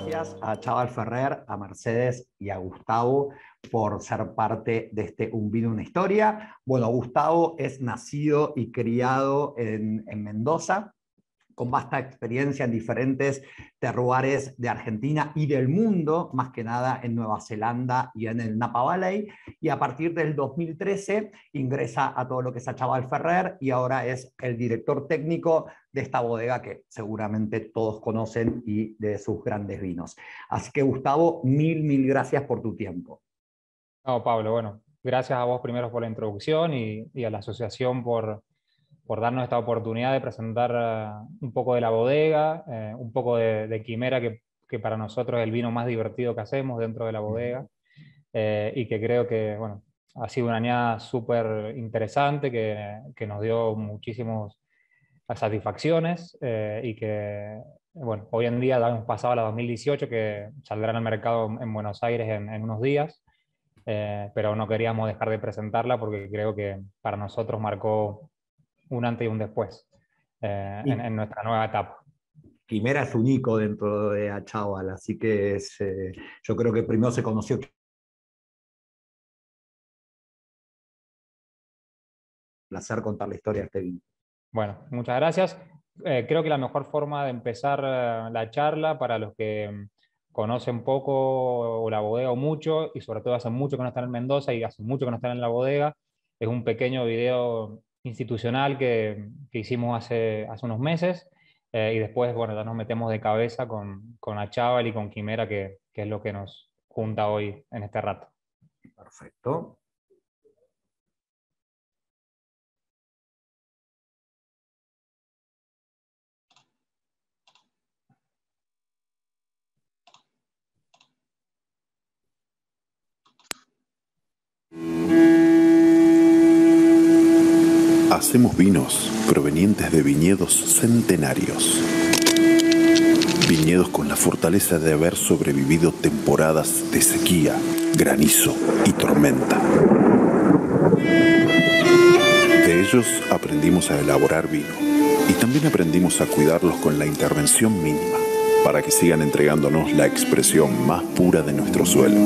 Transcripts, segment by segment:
Gracias a Chaval Ferrer, a Mercedes y a Gustavo por ser parte de este Un Vino, una Historia. Bueno, Gustavo es nacido y criado en Mendoza, con vasta experiencia en diferentes terroires de Argentina y del mundo, más que nada en Nueva Zelanda y en el Napa Valley, y a partir del 2013 ingresa a todo lo que es a Chaval Ferrer y ahora es el director técnico de esta bodega que seguramente todos conocen y de sus grandes vinos. Así que Gustavo, mil gracias por tu tiempo. No, Pablo, bueno, gracias a vos primero por la introducción y a la asociación por darnos esta oportunidad de presentar un poco de la bodega, un poco de Quimera, que para nosotros es el vino más divertido que hacemos dentro de la bodega, y que creo que bueno, ha sido una añada súper interesante, que nos dio muchísimas satisfacciones, y que bueno, hoy en día hemos pasado a la 2018, que saldrá en el mercado en Buenos Aires en unos días. Pero no queríamos dejar de presentarla porque creo que para nosotros marcó un antes y un después en nuestra nueva etapa. Quimera es único dentro de Achaval, así que yo creo que primero se conoció placer contar la historia de este vino. Bueno, muchas gracias. Creo que la mejor forma de empezar la charla para los que conocen poco o la bodega o mucho, y sobre todo hace mucho que no están en Mendoza y hace mucho que no están en la bodega, es un pequeño video institucional que hicimos hace unos meses, y después, bueno, ya nos metemos de cabeza con Achaval y con Quimera, que es lo que nos junta hoy en este rato. Perfecto. Hacemos vinos provenientes de viñedos centenarios. Viñedos con la fortaleza de haber sobrevivido temporadas de sequía, granizo y tormenta. De ellos aprendimos a elaborar vino y también aprendimos a cuidarlos con la intervención mínima para que sigan entregándonos la expresión más pura de nuestro suelo.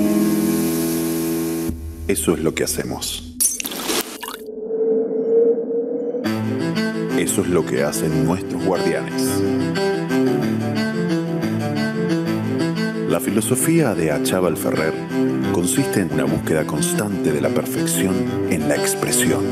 Eso es lo que hacemos. Eso es lo que hacen nuestros guardianes. La filosofía de Achaval Ferrer consiste en una búsqueda constante de la perfección en la expresión.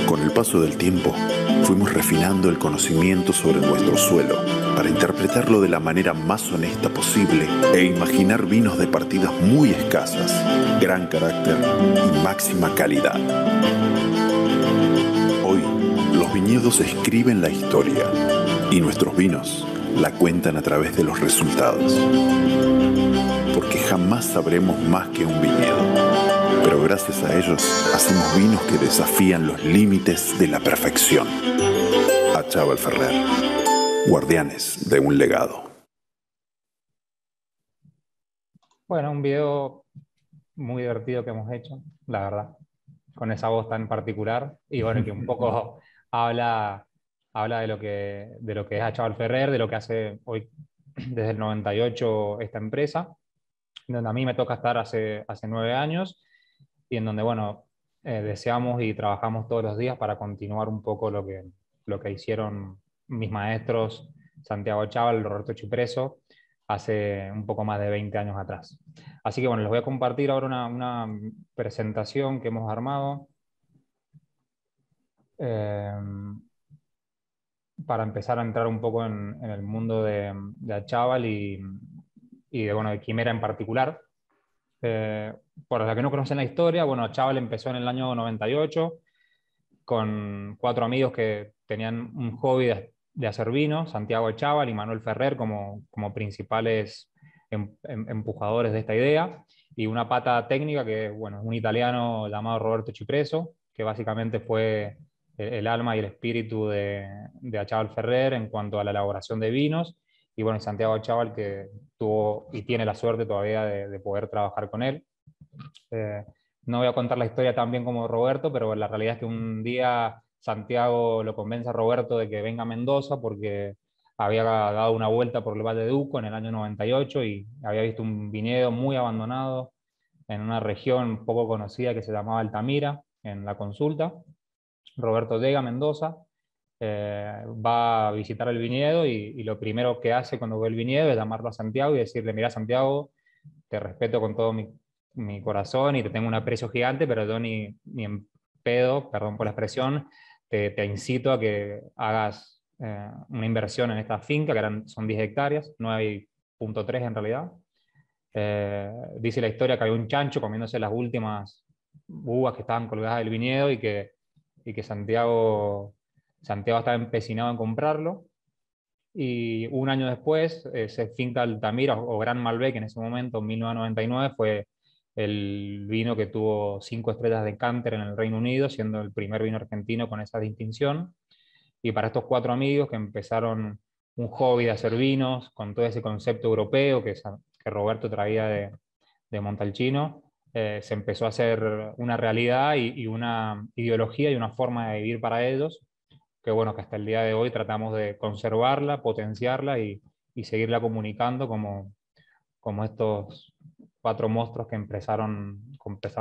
Con el paso del tiempo, fuimos refinando el conocimiento sobre nuestro suelo para interpretarlo de la manera más honesta posible e imaginar vinos de partidas muy escasas, gran carácter y máxima calidad. Hoy, los viñedos escriben la historia y nuestros vinos la cuentan a través de los resultados. Porque jamás sabremos más que un viñedo, pero gracias a ellos hacemos vinos que desafían los límites de la perfección. Achaval Ferrer, guardianes de un legado. Bueno, un video muy divertido que hemos hecho, la verdad, con esa voz tan particular, y bueno, que un poco habla de lo que es Achaval Ferrer, de lo que hace hoy desde el 98 esta empresa, donde a mí me toca estar hace 9 años, y en donde, bueno, deseamos y trabajamos todos los días para continuar un poco lo que hicieron mis maestros Santiago Chaval, Roberto Chipreso, hace un poco más de 20 años atrás. Así que bueno, les voy a compartir ahora una presentación que hemos armado para empezar a entrar un poco en el mundo de Achaval y bueno, de Quimera en particular. Por los que no conocen la historia, bueno, Achaval empezó en el año 98 con 4 amigos que tenían un hobby de hacer vino, Santiago Achaval y Manuel Ferrer como principales empujadores de esta idea, y una pata técnica que, bueno, un italiano llamado Roberto Chipreso, que básicamente fue el alma y el espíritu de Achával Ferrer en cuanto a la elaboración de vinos. Y bueno, Santiago Achával, que tuvo y tiene la suerte todavía de poder trabajar con él. No voy a contar la historia tan bien como Roberto, pero la realidad es que un día Santiago lo convence a Roberto de que venga a Mendoza porque había dado una vuelta por el Valle de Uco en el año 98 y había visto un viñedo muy abandonado en una región poco conocida que se llamaba Altamira, en la consulta. Roberto llega a Mendoza, va a visitar el viñedo y lo primero que hace cuando ve el viñedo es llamarlo a Santiago y decirle: mira, Santiago, te respeto con todo mi corazón y te tengo un aprecio gigante, pero yo ni en pedo, perdón por la expresión, te incito a que hagas una inversión en esta finca, que son 10 hectáreas, 9,3 en realidad. Dice la historia que había un chancho comiéndose las últimas uvas que estaban colgadas del viñedo y que Santiago estaba empecinado en comprarlo. Y un año después, ese finca Altamira o Gran Malbec, en ese momento, en 1999, fue el vino que tuvo 5 estrellas de Canter en el Reino Unido, siendo el primer vino argentino con esa distinción. Y para estos 4 amigos que empezaron un hobby de hacer vinos, con todo ese concepto europeo que Roberto traía de Montalcino, se empezó a hacer una realidad y una ideología y una forma de vivir para ellos, que bueno, que hasta el día de hoy tratamos de conservarla, potenciarla y seguirla comunicando como estos 4 monstruos que empezaron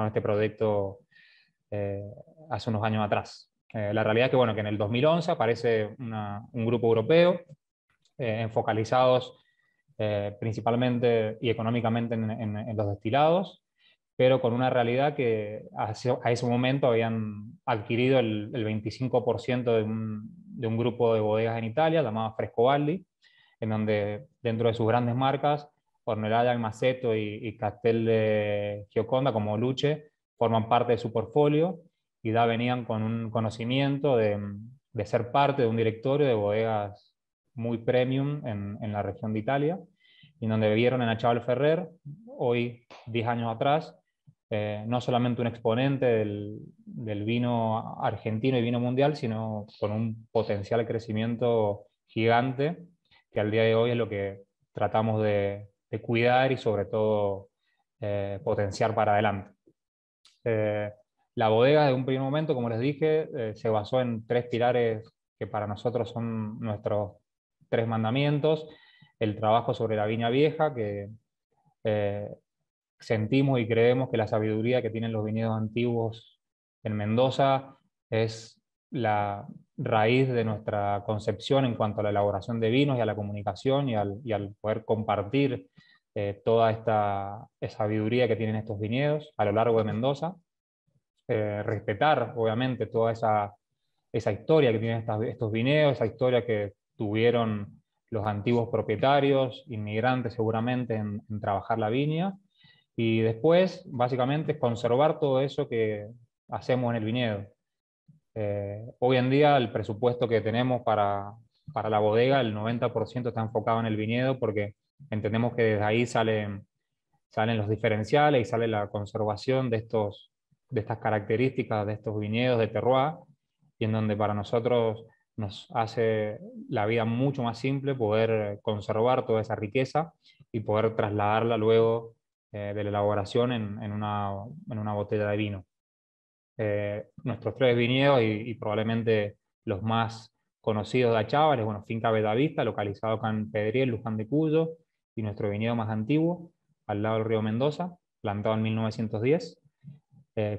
este proyecto hace unos años atrás. La realidad es que, bueno, que en el 2011 aparece un grupo europeo focalizados principalmente y económicamente en los destilados, pero con una realidad que a ese momento habían adquirido el 25% de un grupo de bodegas en Italia llamado Frescobaldi, en donde dentro de sus grandes marcas, Ornellaia, Maceto y Castel de Gioconda como Luce forman parte de su portfolio y ya venían con un conocimiento de ser parte de un directorio de bodegas muy premium en la región de Italia, y en donde vieron en Achával Ferrer, hoy 10 años atrás, no solamente un exponente del vino argentino y vino mundial, sino con un potencial de crecimiento gigante, que al día de hoy es lo que tratamos de cuidar y sobre todo potenciar para adelante. La bodega de un primer momento, como les dije, se basó en 3 pilares que para nosotros son nuestros 3 mandamientos: el trabajo sobre la viña vieja, que sentimos y creemos que la sabiduría que tienen los viñedos antiguos en Mendoza es la raíz de nuestra concepción en cuanto a la elaboración de vinos y a la comunicación y al poder compartir toda esta sabiduría que tienen estos viñedos a lo largo de Mendoza. Respetar, obviamente, toda esa historia que tienen estos viñedos, esa historia que tuvieron los antiguos propietarios, inmigrantes seguramente, en trabajar la viña. Y después, básicamente, es conservar todo eso que hacemos en el viñedo. Hoy en día, el presupuesto que tenemos para la bodega, el 90% está enfocado en el viñedo, porque entendemos que desde ahí salen los diferenciales y sale la conservación de estas características de estos viñedos de terroir, y en donde para nosotros nos hace la vida mucho más simple poder conservar toda esa riqueza y poder trasladarla luego de la elaboración en una botella de vino. Nuestros 3 viñedos y probablemente los más conocidos de Achával es, bueno, Finca Bellavista, localizado acá en Pedriel, Luján de Cuyo, y nuestro viñedo más antiguo, al lado del río Mendoza, plantado en 1910.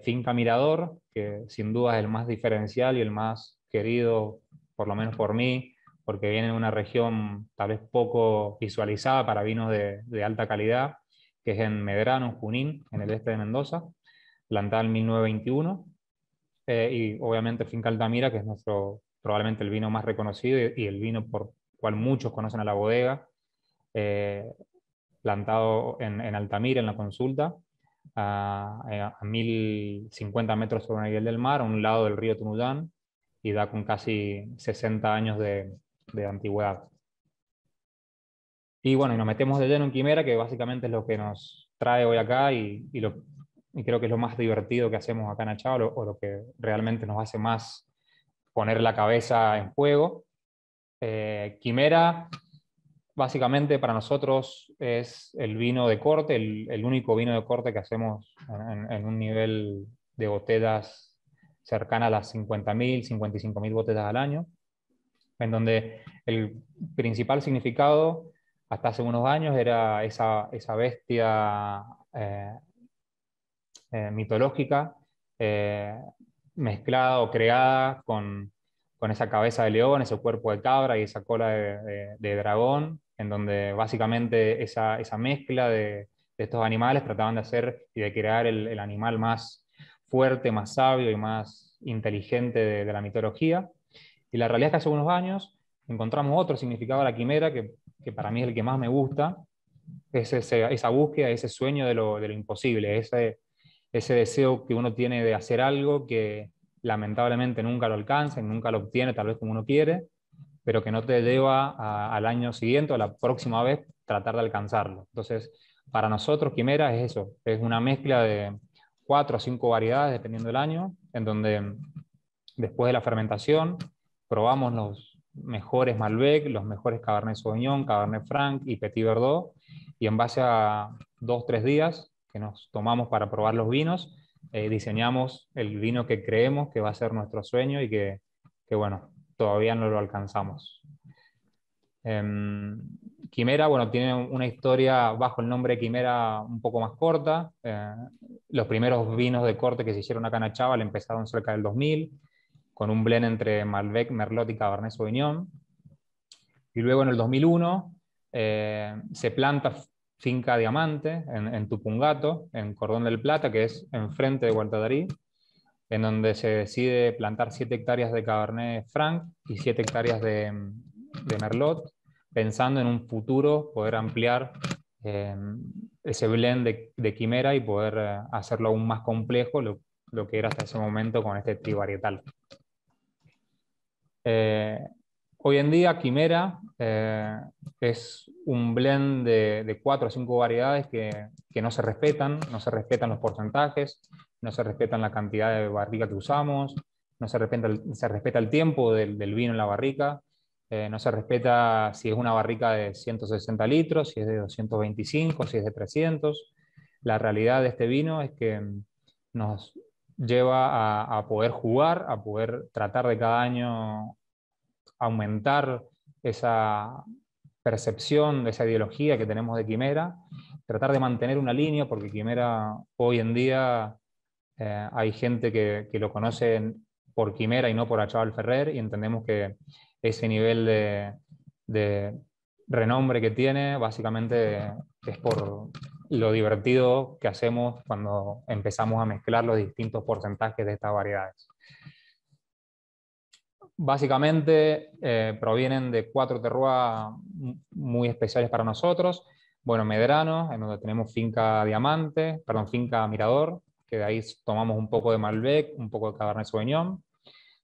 Finca Mirador, que sin duda es el más diferencial y el más querido, por lo menos por mí, porque viene de una región tal vez poco visualizada para vinos de alta calidad, que es en Medrano, en Junín, en el este de Mendoza, plantada en 1921. Y obviamente Finca Altamira, que es probablemente el vino más reconocido y el vino por cual muchos conocen a la bodega, plantado en Altamira, en la consulta, a 1050 metros sobre el nivel del mar, a un lado del río Tunuyán, y da con casi 60 años de antigüedad. Y bueno, y nos metemos de lleno en Quimera, que básicamente es lo que nos trae hoy acá y creo que es lo más divertido que hacemos acá en Achával, o lo que realmente nos hace más poner la cabeza en juego. Quimera, básicamente para nosotros es el vino de corte, el único vino de corte que hacemos en un nivel de botellas cercana a las 50.000, 55.000 botellas al año, en donde el principal significado hasta hace unos años era esa bestia mitológica, mezclada o creada con esa cabeza de león, ese cuerpo de cabra y esa cola de dragón, en donde básicamente esa mezcla de estos animales trataban de hacer y de crear el animal más fuerte, más sabio y más inteligente de la mitología. Y la realidad es que hace unos años encontramos otro significado de la quimera que para mí es el que más me gusta, es esa búsqueda, ese sueño de lo imposible, ese deseo que uno tiene de hacer algo que lamentablemente nunca lo alcanza, nunca lo obtiene tal vez como uno quiere, pero que no te lleva al año siguiente o a la próxima vez tratar de alcanzarlo. Entonces, para nosotros quimera es eso, es una mezcla de 4 o 5 variedades dependiendo del año, en donde después de la fermentación probamos los mejores Malbec, los mejores Cabernet Sauvignon, Cabernet Franc y Petit Verdot, y en base a 2 o 3 días que nos tomamos para probar los vinos, diseñamos el vino que creemos que va a ser nuestro sueño y que bueno, todavía no lo alcanzamos. Quimera, bueno, tiene una historia bajo el nombre de Quimera un poco más corta. Los primeros vinos de corte que se hicieron acá en Achával empezaron cerca del 2000, con un blend entre Malbec, Merlot y Cabernet Sauvignon. Y luego en el 2001 se planta Finca Diamante en Tupungato, en Cordón del Plata, que es enfrente de Guatadarí, en donde se decide plantar 7 hectáreas de Cabernet Franc y 7 hectáreas de Merlot, pensando en un futuro poder ampliar ese blend de quimera y poder hacerlo aún más complejo, lo que era hasta ese momento con este trivarietal. Hoy en día quimera es un blend de 4 o 5 variedades que no se respetan los porcentajes, no se respetan la cantidad de barrica que usamos, no se respeta el tiempo del vino en la barrica, no se respeta si es una barrica de 160 litros, si es de 225, si es de 300. La realidad de este vino es que nos lleva a poder jugar, a poder tratar de cada año aumentar esa percepción, de esa ideología que tenemos de quimera, tratar de mantener una línea, porque quimera hoy en día hay gente que lo conoce por quimera y no por Achával Ferrer, y entendemos que ese nivel de renombre que tiene básicamente es por lo divertido que hacemos cuando empezamos a mezclar los distintos porcentajes de estas variedades. Básicamente provienen de 4 terroirs muy especiales para nosotros. Bueno, Medrano, en donde tenemos Finca Mirador, que de ahí tomamos un poco de Malbec, un poco de Cabernet Sauvignon.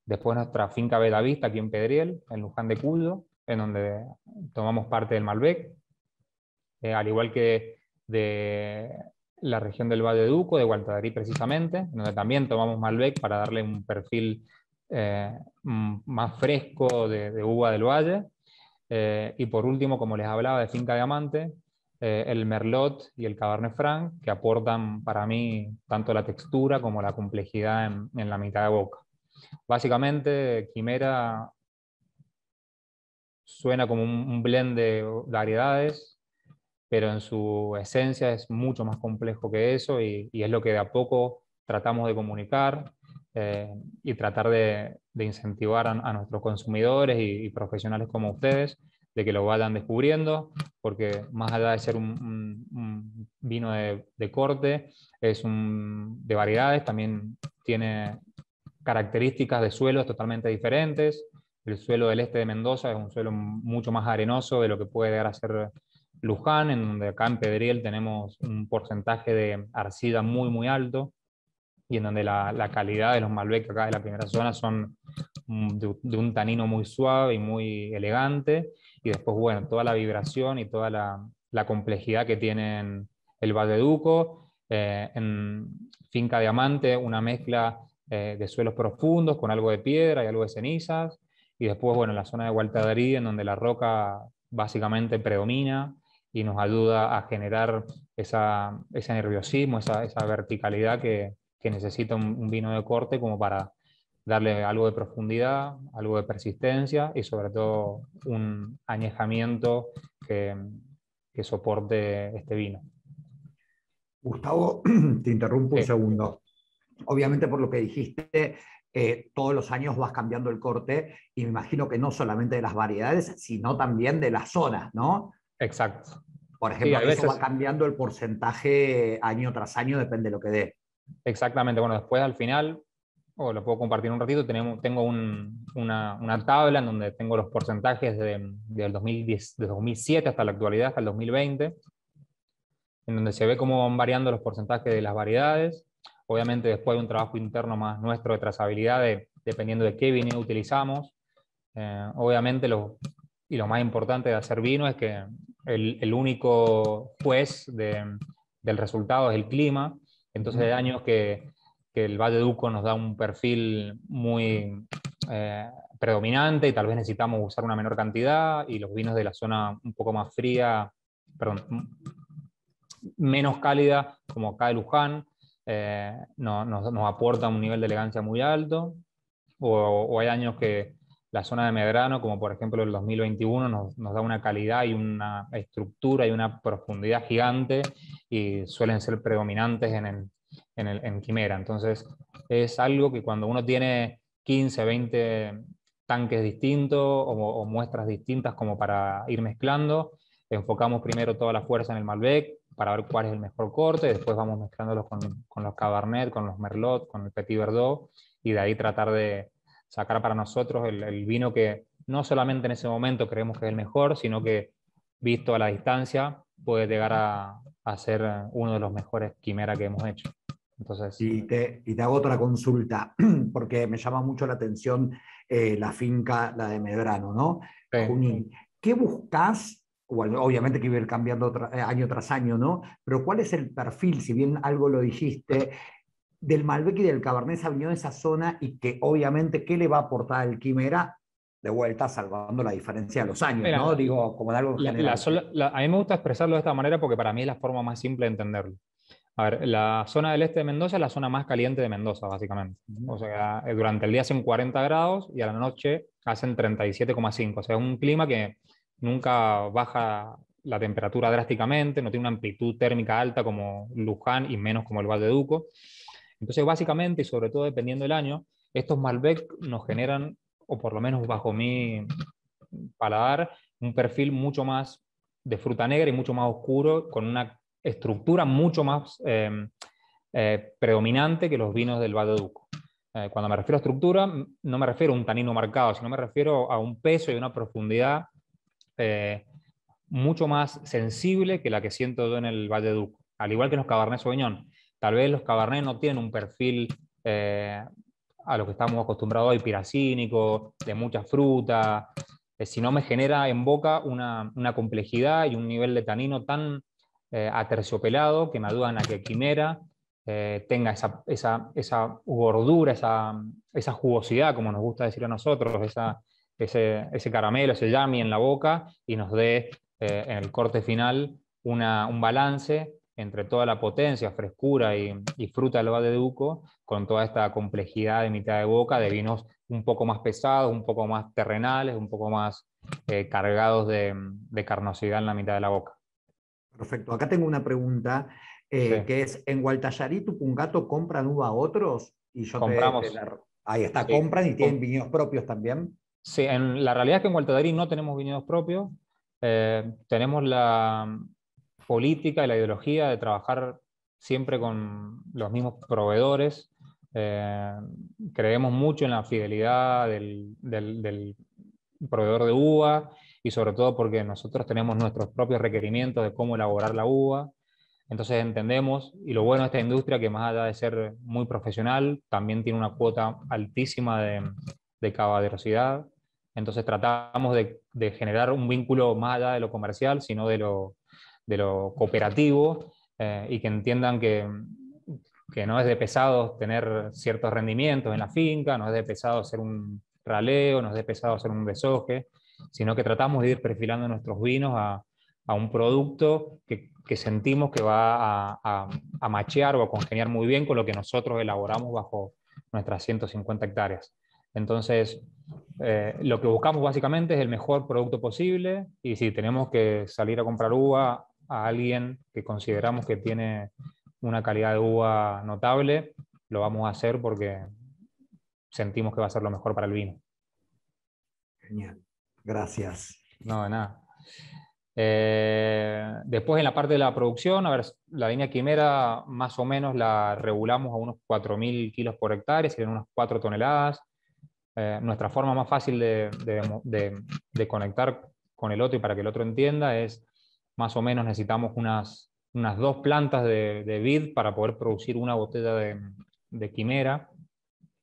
Después nuestra Finca Bellavista, aquí en Pedriel, en Luján de Cuyo, en donde tomamos parte del Malbec. Al igual que de la región del Valle de Duco, de Guatadarí precisamente, en donde también tomamos Malbec para darle un perfil más fresco de uva del valle. Y por último, como les hablaba de Finca Diamante, el Merlot y el Cabernet Franc, que aportan para mí tanto la textura como la complejidad en la mitad de boca. Básicamente, quimera suena como un blend de variedades, pero en su esencia es mucho más complejo que eso, y es lo que de a poco tratamos de comunicar y tratar de incentivar a nuestros consumidores y profesionales como ustedes, de que lo vayan descubriendo, porque más allá de ser un vino de corte, es de variedades, también tiene características de suelos totalmente diferentes. El suelo del este de Mendoza es un suelo mucho más arenoso de lo que puede llegar a ser Luján, en donde acá en Pedriel tenemos un porcentaje de arcilla muy, muy alto, y en donde la calidad de los Malbec acá de la primera zona son de un tanino muy suave y muy elegante, y después, bueno, toda la vibración y toda la complejidad que tienen el Valle de Duco. En Finca Diamante, una mezcla de suelos profundos con algo de piedra y algo de cenizas. Y después, bueno, la zona de Gualtadarí, en donde la roca básicamente predomina y nos ayuda a generar ese nerviosismo, esa verticalidad que necesita un vino de corte como para darle algo de profundidad, algo de persistencia y sobre todo un añejamiento que soporte este vino. Gustavo, te interrumpo un Sí, segundo. Obviamente por lo que dijiste, todos los años vas cambiando el corte y me imagino que no solamente de las variedades, sino también de las zonas, ¿no? exacto. Por Sí, ejemplo, hay eso va veces, cambiando el porcentaje año tras año, depende de lo que dé. exactamente, bueno, después al final, o lo puedo compartir un ratito, tengo una tabla en donde tengo los porcentajes del 2010, de 2007 hasta la actualidad, hasta el 2020, en donde se ve cómo van variando los porcentajes de las variedades. Obviamente después hay un trabajo interno más nuestro de trazabilidad, dependiendo de qué vino utilizamos. Obviamente y lo más importante de hacer vino es que el único juez del resultado es el clima. Entonces hay años que el Valle de Uco nos da un perfil muy predominante y tal vez necesitamos usar una menor cantidad, y los vinos de la zona un poco más fría, perdón, menos cálida, como acá de Luján, nos aporta un nivel de elegancia muy alto. O hay años que la zona de Medrano, como por ejemplo el 2021, nos da una calidad y una estructura y una profundidad gigante y suelen ser predominantes en Quimera. Entonces es algo que cuando uno tiene 15, 20 tanques distintos o muestras distintas como para ir mezclando, enfocamos primero toda la fuerza en el Malbec para ver cuál es el mejor corte, después vamos mezclándolos con los Cabernet, con los Merlot, con el Petit Verdot, y de ahí tratar de sacar para nosotros el vino que no solamente en ese momento creemos que es el mejor, sino que visto a la distancia puede llegar a ser uno de los mejores Quimera que hemos hecho. Entonces, Y te hago otra consulta, porque me llama mucho la atención la finca, la de Medrano, ¿no? sí. Junín, ¿qué buscas? Bueno, obviamente que iba a ir cambiando año tras año, ¿no? Pero ¿cuál es el perfil, si bien algo lo dijiste, del Malbec y del Cabernet Sauvignon de esa zona y que obviamente qué le va a aportar el Quimera de vuelta, salvando la diferencia de los años, ¿no? Mira, Digo, como de algo en general. a mí me gusta expresarlo de esta manera porque para mí es la forma más simple de entenderlo. A ver, la zona del este de Mendoza es la zona más caliente de Mendoza, básicamente. O sea, durante el día hacen 40 grados y a la noche hacen 37,5. O sea, es un clima que nunca baja la temperatura drásticamente, no tiene una amplitud térmica alta como Luján y menos como el Valle de Uco. Entonces, básicamente, y sobre todo dependiendo del año, estos Malbec nos generan, o por lo menos bajo mi paladar, un perfil mucho más de fruta negra y mucho más oscuro, con una estructura mucho más predominante que los vinos del Valle Duco. Cuando me refiero a estructura, no me refiero a un tanino marcado, sino me refiero a un peso y una profundidad eh, mucho más sensible que la que siento yo en el Valle Duco, al igual que los Cabernet Sauvignon. Tal vez los Cabernet no tienen un perfil a lo que estamos acostumbrados hoy, piracínico, de mucha fruta, sino me genera en boca una complejidad y un nivel de tanino tan aterciopelado que me ayudan a que Quimera tenga esa gordura, esa jugosidad, como nos gusta decir a nosotros, ese caramelo, ese yummy en la boca, y nos dé en el corte final un balance entre toda la potencia, frescura y fruta del Valle de Uco, con toda esta complejidad de mitad de boca de vinos un poco más pesados, un poco más terrenales, un poco más cargados de carnosidad en la mitad de la boca. Perfecto. Acá tengo una pregunta Sí. que es, ¿en Gualtallarí, Tupungato compran uva a otros? Y yo Compramos, ahí está, sí, compran y tienen viñedos propios también. sí, la realidad es que en Gualtadarí no tenemos viñedos propios. Tenemos la política y la ideología de trabajar siempre con los mismos proveedores. Eh, Creemos mucho en la fidelidad del proveedor de uva, y sobre todo porque nosotros tenemos nuestros propios requerimientos de cómo elaborar la uva. Entonces entendemos, y lo bueno de esta industria, que más allá de ser muy profesional, también tiene una cuota altísima de caballerosidad. Entonces tratamos de generar un vínculo más allá de lo comercial, sino de lo cooperativo, y que entiendan que no es de pesado tener ciertos rendimientos en la finca, no es de pesado hacer un raleo, no es de pesado hacer un desoje, sino que tratamos de ir perfilando nuestros vinos a un producto que sentimos que va a machear o a congeniar muy bien con lo que nosotros elaboramos bajo nuestras 150 hectáreas. Entonces, lo que buscamos básicamente es el mejor producto posible, y si tenemos que salir a comprar uva a alguien que consideramos que tiene una calidad de uva notable, lo vamos a hacer porque sentimos que va a ser lo mejor para el vino. Genial, gracias. No, de nada. Después en la parte de la producción, a ver, la línea quimera más o menos la regulamos a unos 4.000 kilos por hectárea, serían unas 4 toneladas. Nuestra forma más fácil de conectar con el otro y para que el otro entienda es, más o menos necesitamos unas 2 plantas de vid para poder producir una botella de quimera,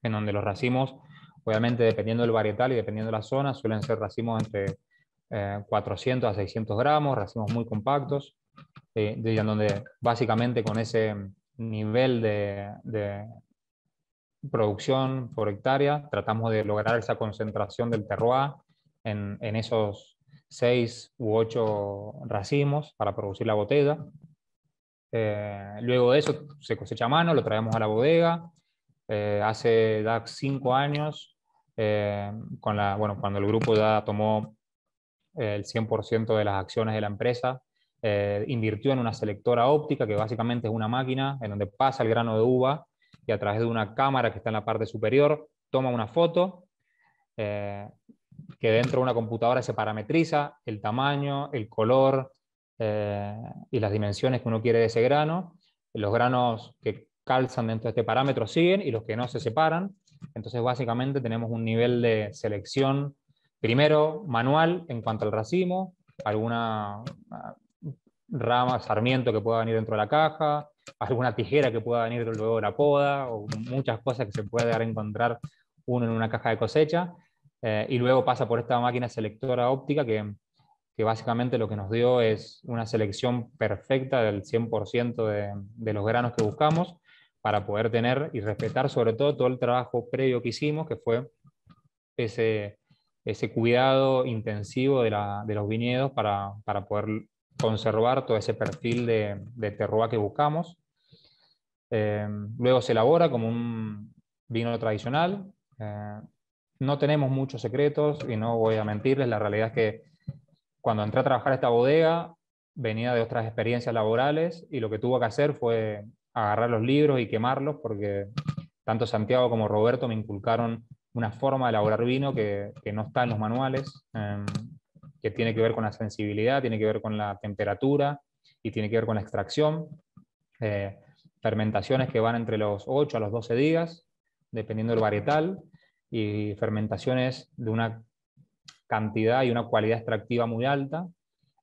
en donde los racimos, obviamente dependiendo del varietal y dependiendo de la zona, suelen ser racimos entre 400 a 600 gramos, racimos muy compactos, en donde básicamente con ese nivel de producción por hectárea tratamos de lograr esa concentración del terroir en esos 6 u 8 racimos para producir la botella. Luego de eso se cosecha a mano, lo traemos a la bodega. Hace ya 5 años, cuando el grupo ya tomó el 100% de las acciones de la empresa, invirtió en una selectora óptica, que básicamente es una máquina en donde pasa el grano de uva y a través de una cámara que está en la parte superior toma una foto, que dentro de una computadora se parametriza el tamaño, el color y las dimensiones que uno quiere de ese grano. Los granos que calzan dentro de este parámetro siguen y los que no se separan. Entonces básicamente tenemos un nivel de selección, primero manual en cuanto al racimo, alguna rama, sarmiento que pueda venir dentro de la caja, alguna tijera que pueda venir luego de la poda, o muchas cosas que se puede dar a encontrar uno en una caja de cosecha, y luego pasa por esta máquina selectora óptica que básicamente lo que nos dio es una selección perfecta del 100% de los granos que buscamos, para poder tener y respetar sobre todo el trabajo previo que hicimos, que fue ese cuidado intensivo de los viñedos para poder conservar todo ese perfil de terroir que buscamos. Luego se elabora como un vino tradicional. No tenemos muchos secretos y no voy a mentirles, la realidad es que cuando entré a trabajar a esta bodega venía de otras experiencias laborales y lo que tuve que hacer fue agarrar los libros y quemarlos, porque tanto Santiago como Roberto me inculcaron una forma de elaborar vino que no está en los manuales, que tiene que ver con la sensibilidad, tiene que ver con la temperatura y tiene que ver con la extracción. Fermentaciones que van entre los 8 a los 12 días, dependiendo del varietal, y fermentaciones de una cantidad y una cualidad extractiva muy alta,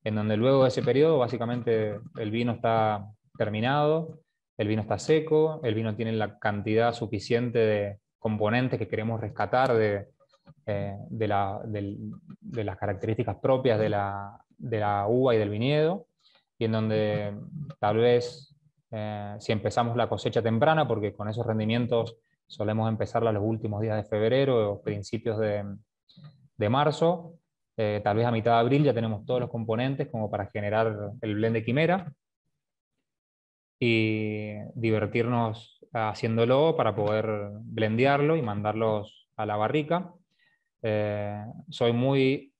en donde luego de ese periodo básicamente el vino está terminado, el vino está seco, el vino tiene la cantidad suficiente de componentes que queremos rescatar de las características propias de la uva y del viñedo, y en donde tal vez si empezamos la cosecha temprana, porque con esos rendimientos solemos empezarla los últimos días de febrero o principios de marzo, tal vez a mitad de abril ya tenemos todos los componentes como para generar el blend de quimera y divertirnos haciéndolo para poder blendearlo y mandarlos a la barrica. Soy muy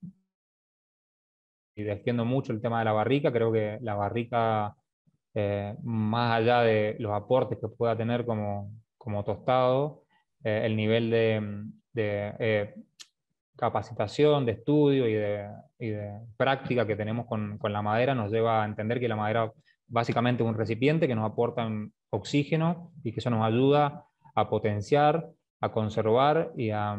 y defiendo mucho el tema de la barrica. Creo que la barrica, más allá de los aportes que pueda tener como tostado, el nivel de capacitación, de estudio y de práctica que tenemos con la madera nos lleva a entender que la madera básicamente es un recipiente que nos aporta un oxígeno y que eso nos ayuda a potenciar, a conservar y a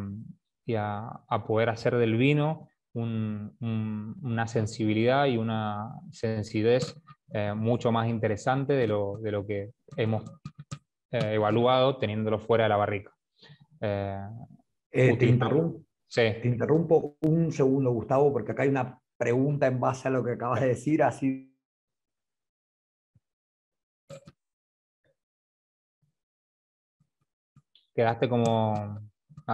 poder hacer del vino una sensibilidad y una sencillez mucho más interesante de lo que hemos evaluado teniéndolo fuera de la barrica. Te interrumpo. Sí. Te interrumpo un segundo, Gustavo, porque acá hay una pregunta en base a lo que acabas de decir, así quedaste como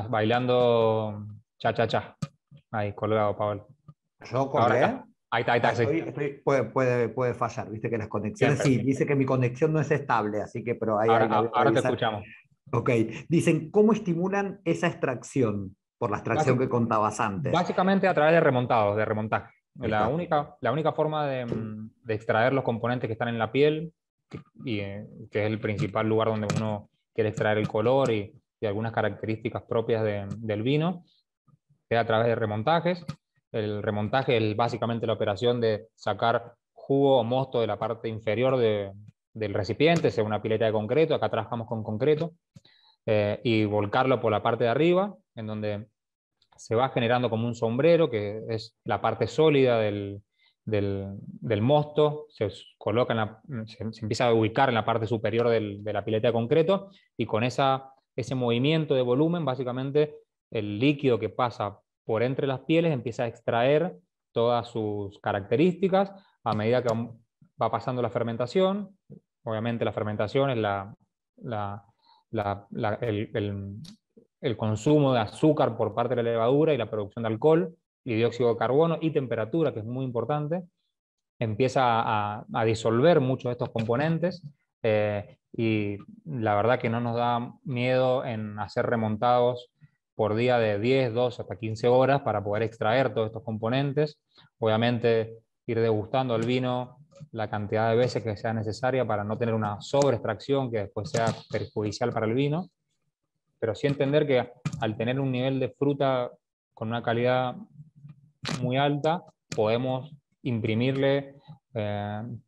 bailando cha-cha-cha. Ahí, colgado, Pablo. ¿Yo Ahora colgué? acá. Ahí está, sí. Puede fallar, viste que las conexiones, Siempre. sí, dice que mi conexión no es estable, así que, pero ahí la voy a Ahora te revisar. escuchamos. Ok, dicen, ¿cómo estimulan esa extracción? Por la extracción que contabas antes. Básicamente a través de remontados, de remontaje. Ahí está. La única forma de extraer los componentes que están en la piel, que es el principal lugar donde uno quiere extraer el color y algunas características propias del vino, es a través de remontajes. El remontaje es básicamente la operación de sacar jugo o mosto de la parte inferior del recipiente, sea una pileta de concreto, acá trabajamos con concreto, y volcarlo por la parte de arriba, en donde se va generando como un sombrero, que es la parte sólida del mosto, coloca se empieza a ubicar en la parte superior de la pileta de concreto, y con ese movimiento de volumen, básicamente el líquido que pasa por entre las pieles empieza a extraer todas sus características a medida que va pasando la fermentación. Obviamente la fermentación es el consumo de azúcar por parte de la levadura y la producción de alcohol y dióxido de carbono y temperatura, que es muy importante, empieza a disolver muchos de estos componentes, y la verdad que no nos da miedo en hacer remontados por día de 10, 12 hasta 15 horas para poder extraer todos estos componentes. Obviamente ir degustando el vino la cantidad de veces que sea necesaria para no tener una sobreextracción que después sea perjudicial para el vino, pero sí entender que al tener un nivel de fruta con una calidad muy alta, podemos imprimirle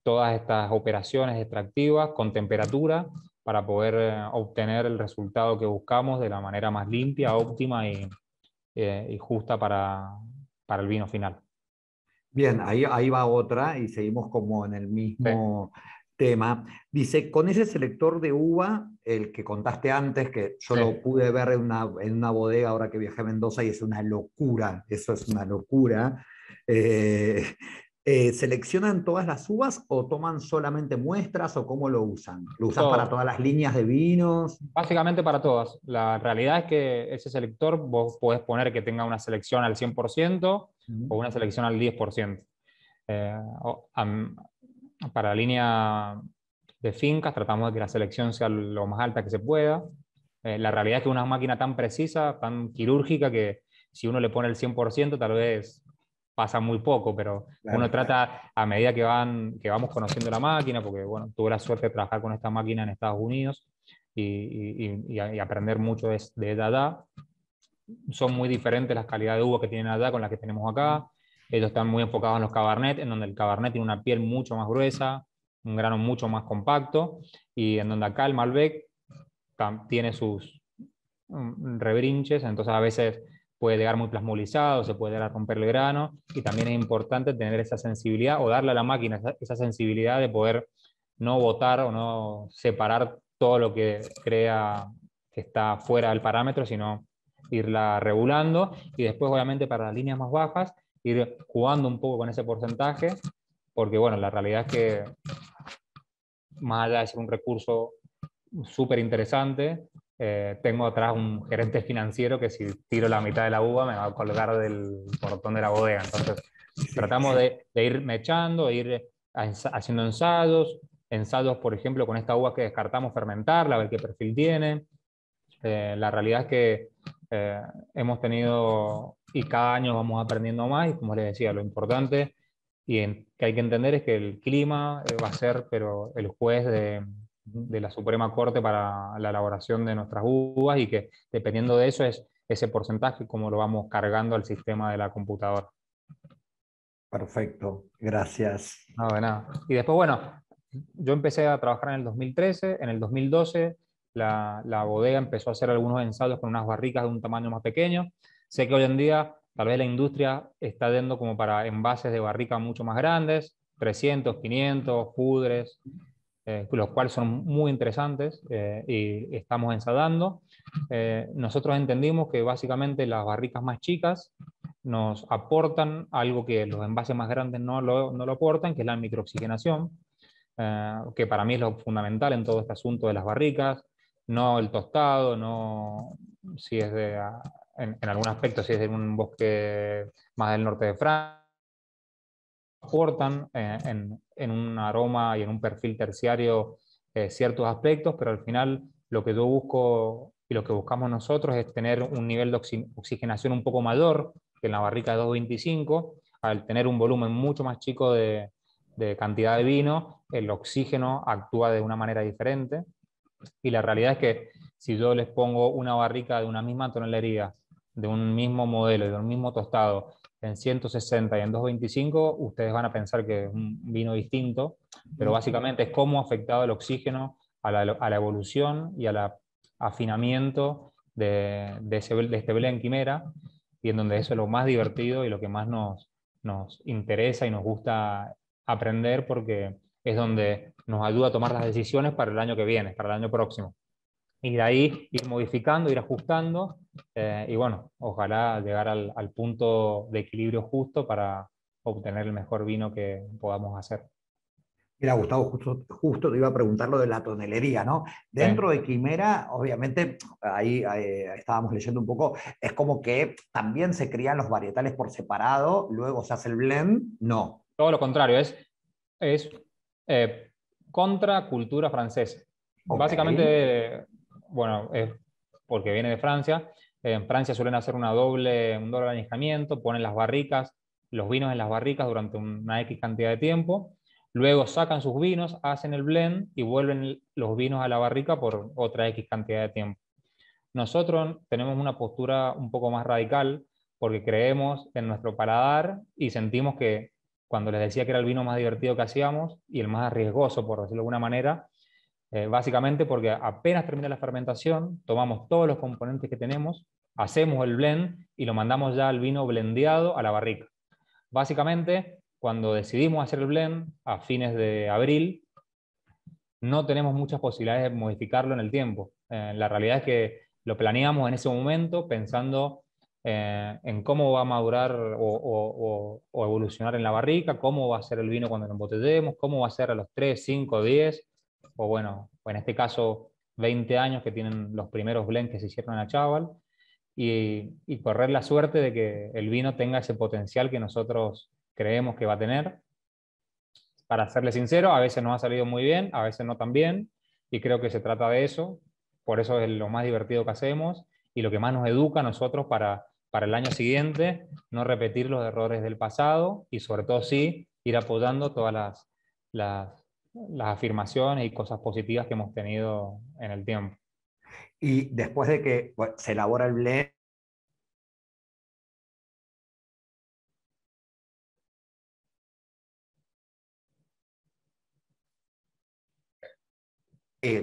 todas estas operaciones extractivas con temperatura para poder obtener el resultado que buscamos de la manera más limpia, óptima y justa para el vino final. Bien, ahí va otra y seguimos como en el Sí. mismo tema. Dice, con ese selector de uva, el que contaste antes, que yo Sí. lo pude ver en una bodega ahora que viajé a Mendoza y es una locura, eso es una locura. ¿Seleccionan todas las uvas o toman solamente muestras o cómo lo usan? ¿Lo usan para Todo. todas las líneas de vinos? Básicamente para todas. La realidad es que ese selector vos podés poner que tenga una selección al 100% o una selección al 10%. Para la línea de fincas tratamos de que la selección sea lo más alta que se pueda. La realidad es que una máquina tan precisa, tan quirúrgica, que si uno le pone el 100% tal vez pasa muy poco, pero Claro. uno trata a medida que vamos conociendo la máquina, porque bueno, tuve la suerte de trabajar con esta máquina en Estados Unidos y aprender mucho de data. Son muy diferentes las calidades de uva que tienen allá con las que tenemos acá. Ellos están muy enfocados en los Cabernet, en donde el Cabernet tiene una piel mucho más gruesa, un grano mucho más compacto, y en donde acá el Malbec tiene sus rebrinches, entonces a veces puede llegar muy plasmolizado, se puede llegar a romper el grano, y también es importante tener esa sensibilidad o darle a la máquina esa sensibilidad de poder no botar o no separar todo lo que crea que está fuera del parámetro, sino irla regulando, y después obviamente para las líneas más bajas ir jugando un poco con ese porcentaje, porque bueno, la realidad es que más allá de ser un recurso súper interesante, tengo atrás un gerente financiero que si tiro la mitad de la uva me va a colgar del portón de la bodega. Entonces tratamos de ir mechando, de ir haciendo ensayos, por ejemplo, con esta uva que descartamos fermentarla, a ver qué perfil tiene. La realidad es que hemos tenido, y cada año vamos aprendiendo más, y como les decía, lo importante que hay que entender es que el clima va a ser pero el juez de la Suprema Corte para la elaboración de nuestras uvas, y que dependiendo de eso es ese porcentaje como lo vamos cargando al sistema de la computadora. Perfecto, gracias. No, de nada. Y después, bueno, yo empecé a trabajar en el 2013, en el 2012 la bodega empezó a hacer algunos ensayos con unas barricas de un tamaño más pequeño. Sé que hoy en día tal vez la industria está yendo como para envases de barrica mucho más grandes, 300, 500, pudres, los cuales son muy interesantes, y estamos ensayando. Nosotros entendimos que básicamente las barricas más chicas nos aportan algo que los envases más grandes no lo aportan, que es la microoxigenación, que para mí es lo fundamental en todo este asunto de las barricas. no el tostado, no si es en algún aspecto, si es de un bosque más del norte de Francia, aportan en un aroma y en un perfil terciario ciertos aspectos, pero al final lo que yo busco y lo que buscamos nosotros es tener un nivel de oxigenación un poco mayor que en la barrica de 225. Al tener un volumen mucho más chico de cantidad de vino, el oxígeno actúa de una manera diferente. Y la realidad es que si yo les pongo una barrica de una misma tonelería, de un mismo modelo y de un mismo tostado, en 160 y en 225, ustedes van a pensar que es un vino distinto, pero básicamente es cómo ha afectado el oxígeno a la evolución y al afinamiento de este Blend Quimera, y en donde eso es lo más divertido y lo que más nos interesa y nos gusta aprender, porque es donde nos ayuda a tomar las decisiones para el año que viene, para el año próximo. Y de ahí ir modificando, ir ajustando, y bueno, ojalá llegar al punto de equilibrio justo para obtener el mejor vino que podamos hacer. Mira, Gustavo, justo te iba a preguntar lo de la tonelería, ¿no? Dentro de Quimera, obviamente, ahí estábamos leyendo un poco, es como que también se crían los varietales por separado, luego se hace el blend, no. Todo lo contrario, es contra cultura francesa. Ok. Básicamente, bueno, es porque viene de Francia. En Francia suelen hacer un doble añejamiento, ponen las barricas, los vinos en las barricas durante una X cantidad de tiempo. Luego sacan sus vinos, hacen el blend y vuelven los vinos a la barrica por otra X cantidad de tiempo. Nosotros tenemos una postura un poco más radical porque creemos en nuestro paladar y sentimos que, cuando les decía que era el vino más divertido que hacíamos y el más riesgoso, por decirlo de alguna manera, básicamente porque apenas termina la fermentación, tomamos todos los componentes que tenemos, hacemos el blend y lo mandamos ya al vino blendeado a la barrica. Básicamente, cuando decidimos hacer el blend a fines de abril, no tenemos muchas posibilidades de modificarlo en el tiempo. La realidad es que lo planeamos en ese momento pensando en cómo va a madurar o evolucionar en la barrica, cómo va a ser el vino cuando lo embotellemos, cómo va a ser a los 3, 5, 10, o bueno, en este caso 20 años que tienen los primeros blends que se hicieron en la Chaval, y correr la suerte de que el vino tenga ese potencial que nosotros creemos que va a tener. Para serle sincero, a veces nos ha salido muy bien, a veces no tan bien, y creo que se trata de eso. Por eso es lo más divertido que hacemos y lo que más nos educa a nosotros para el año siguiente, no repetir los errores del pasado y sobre todo sí ir apoyando todas las afirmaciones y cosas positivas que hemos tenido en el tiempo. Y después de que se elabora el blend,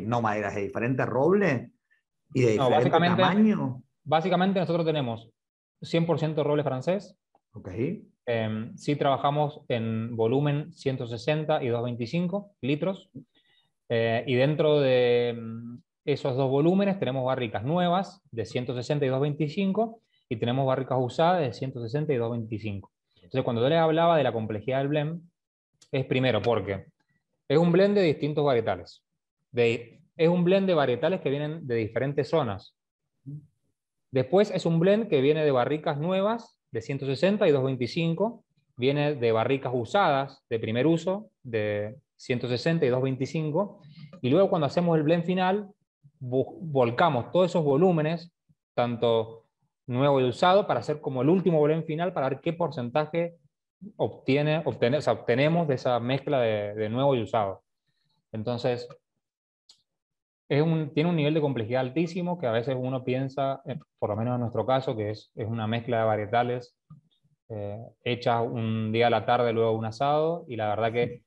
no maderas de diferente roble y de No, diferente tamaño. básicamente nosotros tenemos 100% roble francés. Ok. Sí trabajamos en volumen 160 y 225 litros. Y dentro de esos dos volúmenes tenemos barricas nuevas de 160 y 225 y tenemos barricas usadas de 160 y 225. Entonces, cuando yo les hablaba de la complejidad del blend, es primero porque es un blend de distintos varietales. Es un blend de varietales que vienen de diferentes zonas. Después es un blend que viene de barricas nuevas de 160 y 225, viene de barricas usadas de primer uso de 160 y 225, y luego cuando hacemos el blend final volcamos todos esos volúmenes, tanto nuevo y usado, para hacer como el último blend final para ver qué porcentaje obtenemos de esa mezcla de nuevo y usado. Entonces, tiene un nivel de complejidad altísimo que a veces uno piensa, por lo menos en nuestro caso, que es una mezcla de varietales hechas un día a la tarde, luego un asado, y la verdad que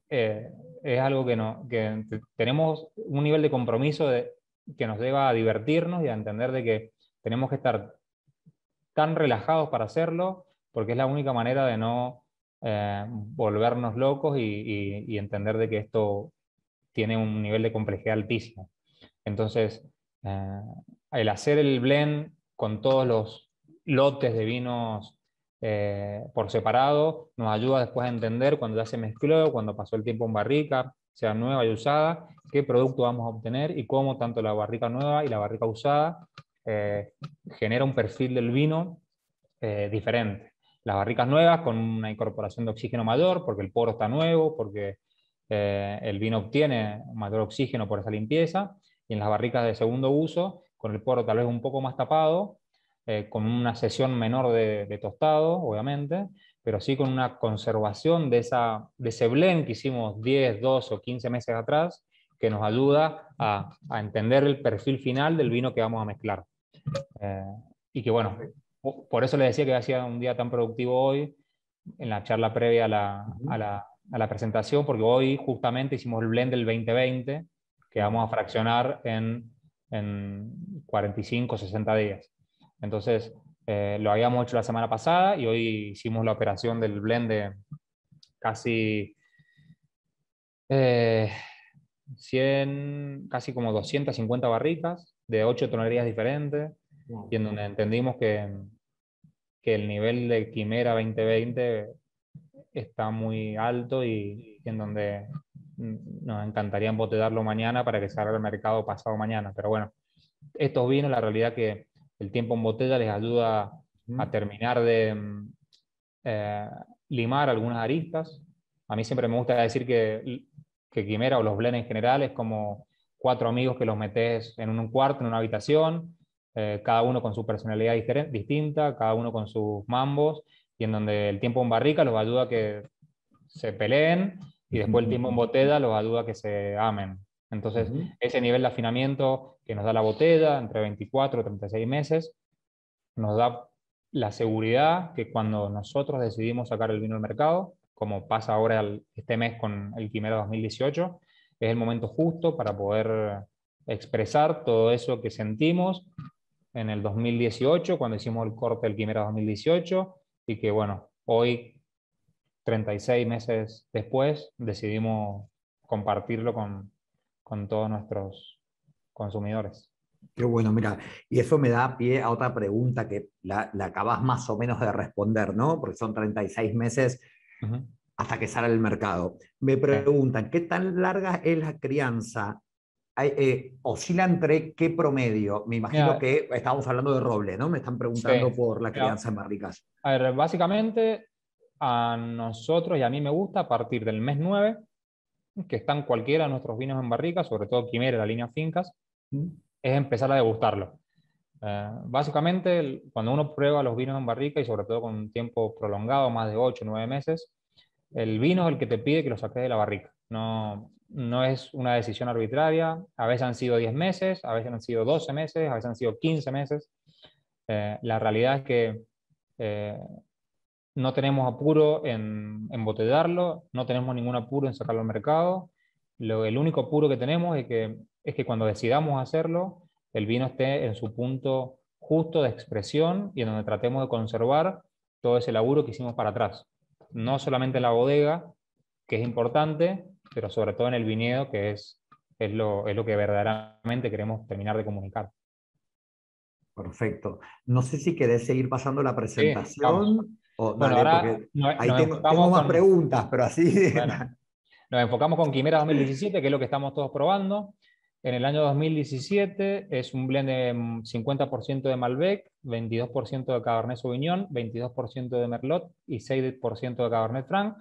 es algo que tenemos un nivel de compromiso que nos lleva a divertirnos y a entender de que tenemos que estar tan relajados para hacerlo, porque es la única manera de no volvernos locos y entender de que esto tiene un nivel de complejidad altísimo. Entonces, el hacer el blend con todos los lotes de vinos por separado nos ayuda después a entender cuando ya se mezcló, cuando pasó el tiempo en barrica, sea nueva y usada, qué producto vamos a obtener y cómo tanto la barrica nueva y la barrica usada genera un perfil del vino diferente. Las barricas nuevas con una incorporación de oxígeno mayor, porque el poro está nuevo, porque el vino obtiene mayor oxígeno por esa limpieza, y en las barricas de segundo uso, con el poro tal vez un poco más tapado, con una sesión menor de tostado, obviamente, pero sí con una conservación de ese blend que hicimos 10, 12 o 15 meses atrás, que nos ayuda a entender el perfil final del vino que vamos a mezclar. Y que bueno, por eso le decía que hacía un día tan productivo hoy, en la charla previa a la presentación, porque hoy justamente hicimos el blend del 2020, que vamos a fraccionar en 45, 60 días. Entonces, lo habíamos hecho la semana pasada y hoy hicimos la operación del blend de casi 100, casi como 250 barricas de 8 tonelías diferentes, y en donde entendimos que el nivel de Quimera 2020 está muy alto y en donde nos encantaría embotellarlo mañana para que salga al mercado pasado mañana. Pero bueno, estos vinos, la realidad que el tiempo en botella les ayuda a terminar de limar algunas aristas. A mí siempre me gusta decir que Quimera o los blends en general es como 4 amigos que los metes en un cuarto, en una habitación, cada uno con su personalidad distinta, cada uno con sus mambos, y en donde el tiempo en barrica los ayuda a que se peleen, y después el tiempo en botella los ayuda a que se amen. Entonces, ese nivel de afinamiento que nos da la botella, entre 24 y 36 meses, nos da la seguridad que cuando nosotros decidimos sacar el vino al mercado, como pasa ahora este mes con el Quimera 2018, es el momento justo para poder expresar todo eso que sentimos en el 2018, cuando hicimos el corte del Quimera 2018, y que bueno, hoy, 36 meses después, decidimos compartirlo con todos nuestros consumidores. Qué bueno, mira, y eso me da pie a otra pregunta que la acabas más o menos de responder, ¿no? Porque son 36 meses hasta que sale al mercado. Me preguntan, ¿qué tan larga es la crianza? Oscila entre qué promedio. Me imagino Mira, que estamos hablando de roble, ¿no? Me están preguntando sí. por la Mira, crianza en barricas. a ver, básicamente a nosotros y a mí me gusta a partir del mes 9, que están cualquiera de nuestros vinos en barrica, sobre todo Quimera, la línea Fincas, es empezar a degustarlo. Básicamente, cuando uno prueba los vinos en barrica, y sobre todo con un tiempo prolongado, más de 8 o 9 meses, el vino es el que te pide que lo saques de la barrica. No, no es una decisión arbitraria. A veces han sido 10 meses, a veces han sido 12 meses, a veces han sido 15 meses. La realidad es que no tenemos apuro en embotellarlo, no tenemos ningún apuro en sacarlo al mercado. El único apuro que tenemos es que cuando decidamos hacerlo, el vino esté en su punto justo de expresión y en donde tratemos de conservar todo ese laburo que hicimos para atrás. No solamente en la bodega, que es importante, pero sobre todo en el viñedo, que es lo que verdaderamente queremos terminar de comunicar. Perfecto. No sé si querés seguir pasando la Sí, vamos. presentación o Bueno, dale, ahora porque ahí nos tengo enfocamos más con... preguntas, pero así. Bueno, nos enfocamos con Quimera 2017, que es lo que estamos todos probando. En el año 2017 es un blend de 50% de Malbec, 22% de Cabernet Sauvignon, 22% de Merlot y 6% de Cabernet Franc.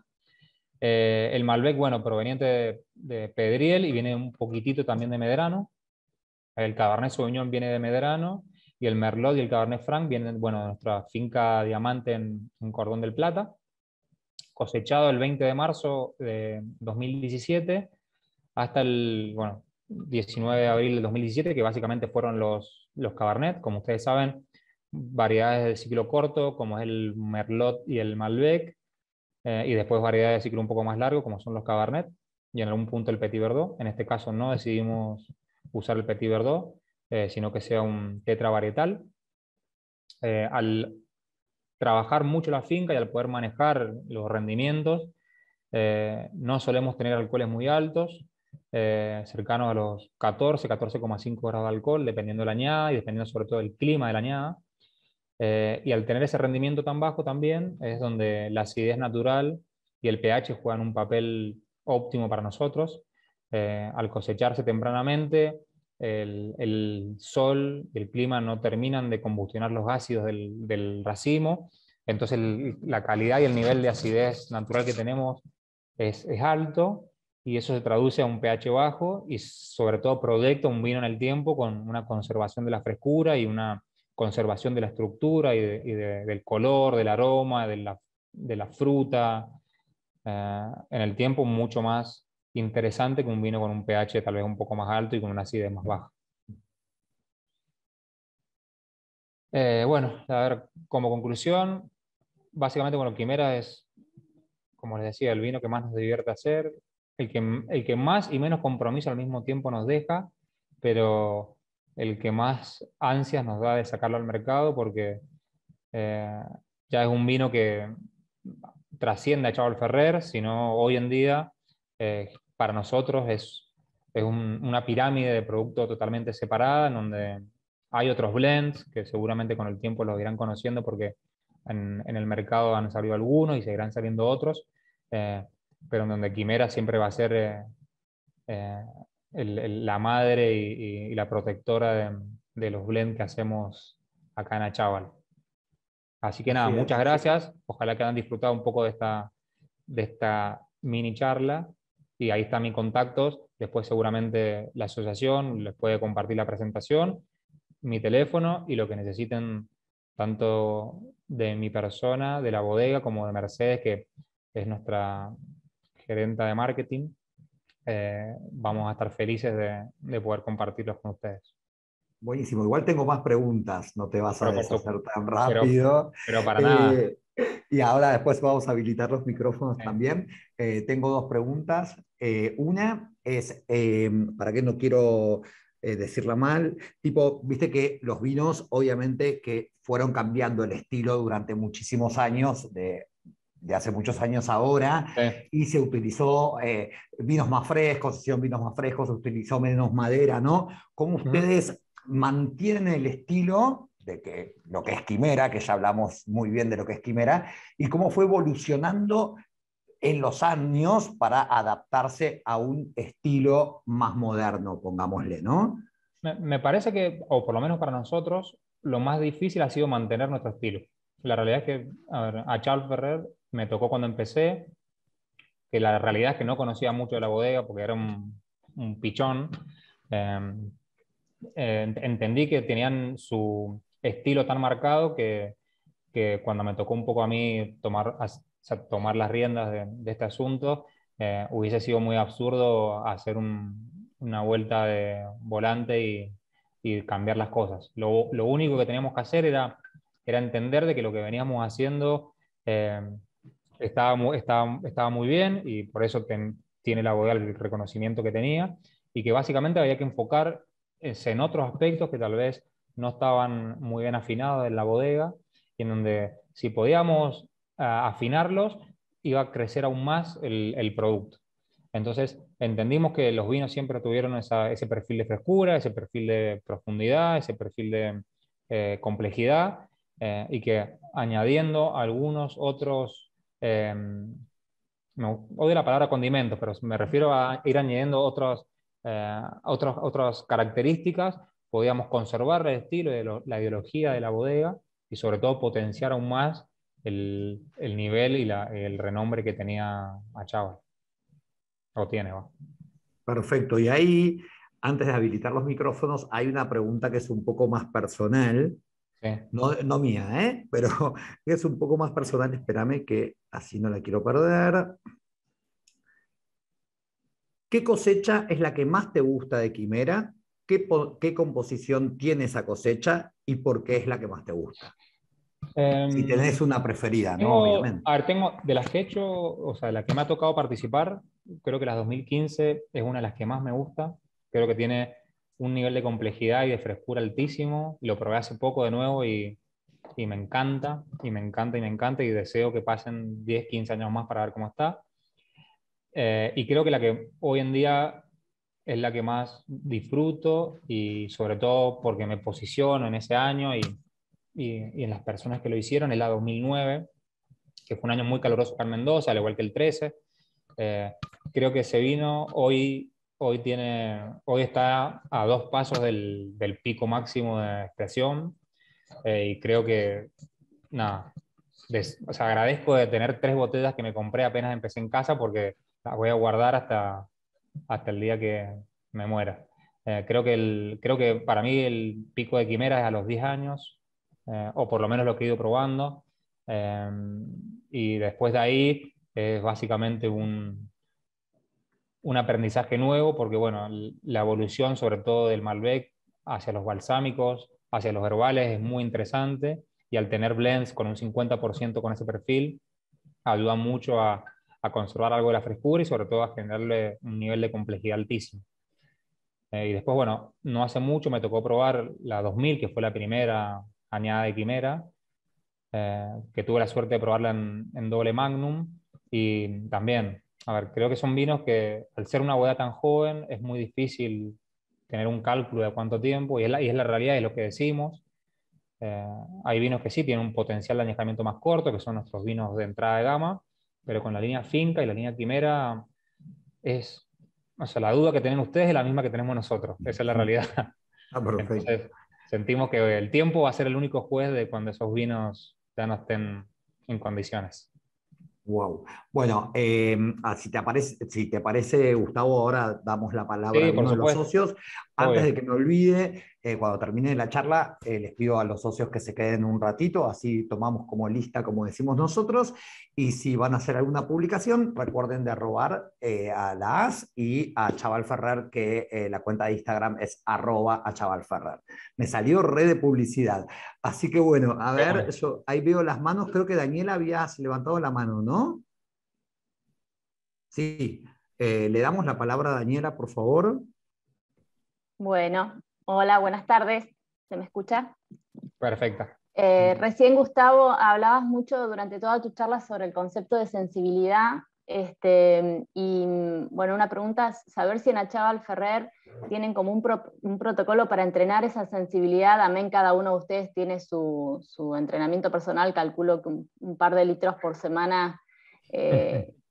El Malbec, bueno, proveniente de Pedriel y viene un poquitito también de Medrano. El Cabernet Sauvignon viene de Medrano y el Merlot y el Cabernet Franc vienen, bueno, de nuestra finca Diamante en Cordón del Plata. Cosechado el 20 de marzo de 2017 hasta el, bueno, 19 de abril del 2017, que básicamente fueron los Cabernet. Como ustedes saben, variedades de ciclo corto, como es el Merlot y el Malbec, y después variedades de ciclo un poco más largo, como son los Cabernet, y en algún punto el Petit Verdot. En este caso no decidimos usar el Petit Verdot, sino que sea un tetra varietal. Al trabajar mucho la finca y al poder manejar los rendimientos, no solemos tener alcoholes muy altos, cercanos a los 14, 14,5 grados de alcohol, dependiendo de la añada y dependiendo sobre todo del clima de la añada. Y al tener ese rendimiento tan bajo también es donde la acidez natural y el pH juegan un papel óptimo para nosotros, al cosecharse tempranamente, el sol y el clima no terminan de combustionar los ácidos del racimo, entonces la calidad y el nivel de acidez natural que tenemos es alto, y eso se traduce a un pH bajo y sobre todo proyecta un vino en el tiempo con una conservación de la frescura y una conservación de la estructura del color, del aroma, de la fruta, en el tiempo mucho más interesante que un vino con un pH tal vez un poco más alto y con una acidez más baja. Bueno, a ver, como conclusión, básicamente, bueno, Quimera es, como les decía, el vino que más nos divierte hacer, el que más y menos compromiso al mismo tiempo nos deja, pero el que más ansias nos da de sacarlo al mercado, porque ya es un vino que trasciende a Chaval Ferrer, sino hoy en día para nosotros es una pirámide de producto totalmente separada, en donde hay otros blends que seguramente con el tiempo los irán conociendo, porque en el mercado han salido algunos y seguirán saliendo otros, pero en donde Quimera siempre va a ser la madre y la protectora de los blends que hacemos acá en Achaval. Así que nada, Así es, muchas así es. gracias. Ojalá que hayan disfrutado un poco de esta mini charla. Y ahí están mis contactos. Después seguramente la asociación les puede compartir la presentación, mi teléfono y lo que necesiten, tanto de mi persona, de la bodega, como de Mercedes, que es nuestra gerenta de marketing. Vamos a estar felices de poder compartirlos con ustedes. Buenísimo. Igual tengo más preguntas, no te vas a Pero, deshacer tan pero, rápido. pero para nada. Eh, y ahora después vamos a habilitar los micrófonos Eh, también. Tengo dos preguntas. Una es, para que no quiero decirla mal, tipo, viste que los vinos obviamente que fueron cambiando el estilo durante muchísimos años, de hace muchos años ahora, eh, y se utilizó vinos más frescos, se hicieron vinos más frescos, se utilizó menos madera, ¿no? ¿Cómo ujú. ustedes mantienen el estilo de que lo que es Quimera, que ya hablamos muy bien de lo que es Quimera, y cómo fue evolucionando en los años para adaptarse a un estilo más moderno, pongámosle, ¿no? Me parece que, o por lo menos para nosotros, lo más difícil ha sido mantener nuestro estilo. La realidad es que, a ver, a Charles Ferrer me tocó cuando empecé, que la realidad es que no conocía mucho de la bodega porque era un pichón. Eh, Entendí que tenían su estilo tan marcado que cuando me tocó un poco a mí o sea, tomar las riendas de este asunto, hubiese sido muy absurdo hacer una vuelta de volante y cambiar las cosas. Lo único que teníamos que hacer era entender de que lo que veníamos haciendo eh, estaba muy bien, y por eso tiene la bodega el reconocimiento que tenía, y que básicamente había que enfocar en otros aspectos que tal vez no estaban muy bien afinados en la bodega, y en donde si podíamos afinarlos, iba a crecer aún más el producto. Entonces entendimos que los vinos siempre tuvieron ese perfil de frescura, ese perfil de profundidad, ese perfil de complejidad, y que añadiendo algunos otros, no odio la palabra condimentos, pero me refiero a ir añadiendo otras características, podíamos conservar el estilo y la ideología de la bodega, y sobre todo potenciar aún más el nivel y el renombre que tenía Achával, o tiene, va. Perfecto. Y ahí, antes de habilitar los micrófonos, hay una pregunta que es un poco más personal, Sí. no mía, ¿eh? Pero es un poco más personal. Espérame que así no la quiero perder. ¿Qué cosecha es la que más te gusta de Quimera? ¿Qué composición tiene esa cosecha y por qué es la que más te gusta? Si tenés una preferida, ¿no? Obviamente. A ver, de las que he hecho, o sea, de las que me ha tocado participar, creo que las 2015 es una de las que más me gusta. Creo que tiene un nivel de complejidad y de frescura altísimo. Lo probé hace poco de nuevo y me encanta, y me encanta, y me encanta, y deseo que pasen 10, 15 años más para ver cómo está. Y creo que la que hoy en día es la que más disfruto, y sobre todo porque me posiciono en ese año y en las personas que lo hicieron, es la 2009, que fue un año muy caluroso para Mendoza, al igual que el 13. Creo que ese vino hoy hoy está a 2 pasos del pico máximo de expresión, y creo que, nada, o sea, agradezco de tener 3 botellas que me compré apenas empecé en casa, porque las voy a guardar hasta el día que me muera. Creo que para mí el pico de quimera es a los 10 años, o por lo menos lo que he ido probando, eh, y después de ahí es básicamente un aprendizaje nuevo, porque bueno, la evolución sobre todo del Malbec hacia los balsámicos, hacia los herbales es muy interesante, y al tener blends con un 50% con ese perfil, ayuda mucho a conservar algo de la frescura y sobre todo a generarle un nivel de complejidad altísimo. Y después, bueno, no hace mucho me tocó probar la 2000, que fue la primera añada de quimera, que tuve la suerte de probarla en doble magnum, y también, a ver, creo que son vinos que al ser una bodega tan joven es muy difícil tener un cálculo de cuánto tiempo, y es la realidad, es lo que decimos. Eh, Hay vinos que sí tienen un potencial de añejamiento más corto, que son nuestros vinos de entrada de gama, pero con la línea Finca y la línea Quimera es, o sea, la duda que tienen ustedes es la misma que tenemos nosotros, esa es la realidad. Ah, perfecto. Entonces, sentimos que el tiempo va a ser el único juez de cuando esos vinos ya no estén en condiciones. Wow. Bueno, si te parece, Gustavo, ahora damos la palabra a Sí, por alguno de los supuesto, socios. Antes obvio. de que me olvide, cuando termine la charla, les pido a los socios que se queden un ratito, así tomamos como lista, como decimos nosotros, y si van a hacer alguna publicación, recuerden de arrobar a la AS y a Chaval Ferrer, que la cuenta de Instagram es @a Chaval Ferrer. Me salió red de publicidad. Así que bueno, a De ver, una. yo ahí veo las manos, creo que Daniela habías levantado la mano, ¿no? Sí. Le damos la palabra a Daniela, por favor. Bueno, hola, buenas tardes. ¿Se me escucha? Perfecta. Recién, Gustavo, hablabas mucho durante toda tu charla sobre el concepto de sensibilidad. Y bueno, una pregunta es saber si en Achával Ferrer tienen como un protocolo para entrenar esa sensibilidad. Amén, cada uno de ustedes tiene su entrenamiento personal, calculo que un par de litros por semana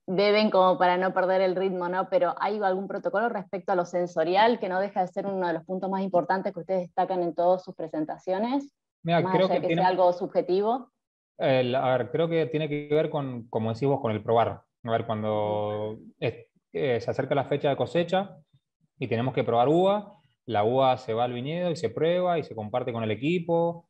beben como para no perder el ritmo, ¿no? Pero ¿hay algún protocolo respecto a lo sensorial que no deja de ser uno de los puntos más importantes que ustedes destacan en todas sus presentaciones? Mira, Más creo allá que de que sea tiene, algo subjetivo. a ver, creo que tiene que ver con, como decís vos, con el probar. A ver, cuando se acerca la fecha de cosecha y tenemos que probar uva, la uva se va al viñedo y se prueba y se comparte con el equipo,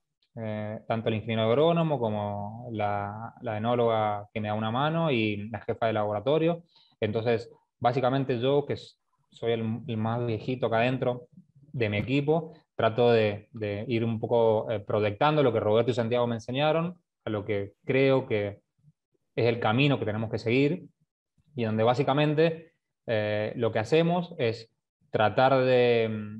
tanto el ingeniero agrónomo como la enóloga que me da una mano y la jefa de laboratorio. Entonces, básicamente yo, que soy el más viejito acá adentro de mi equipo, trato de ir un poco proyectando lo que Roberto y Santiago me enseñaron, a lo que creo que es el camino que tenemos que seguir, y donde básicamente lo que hacemos es tratar de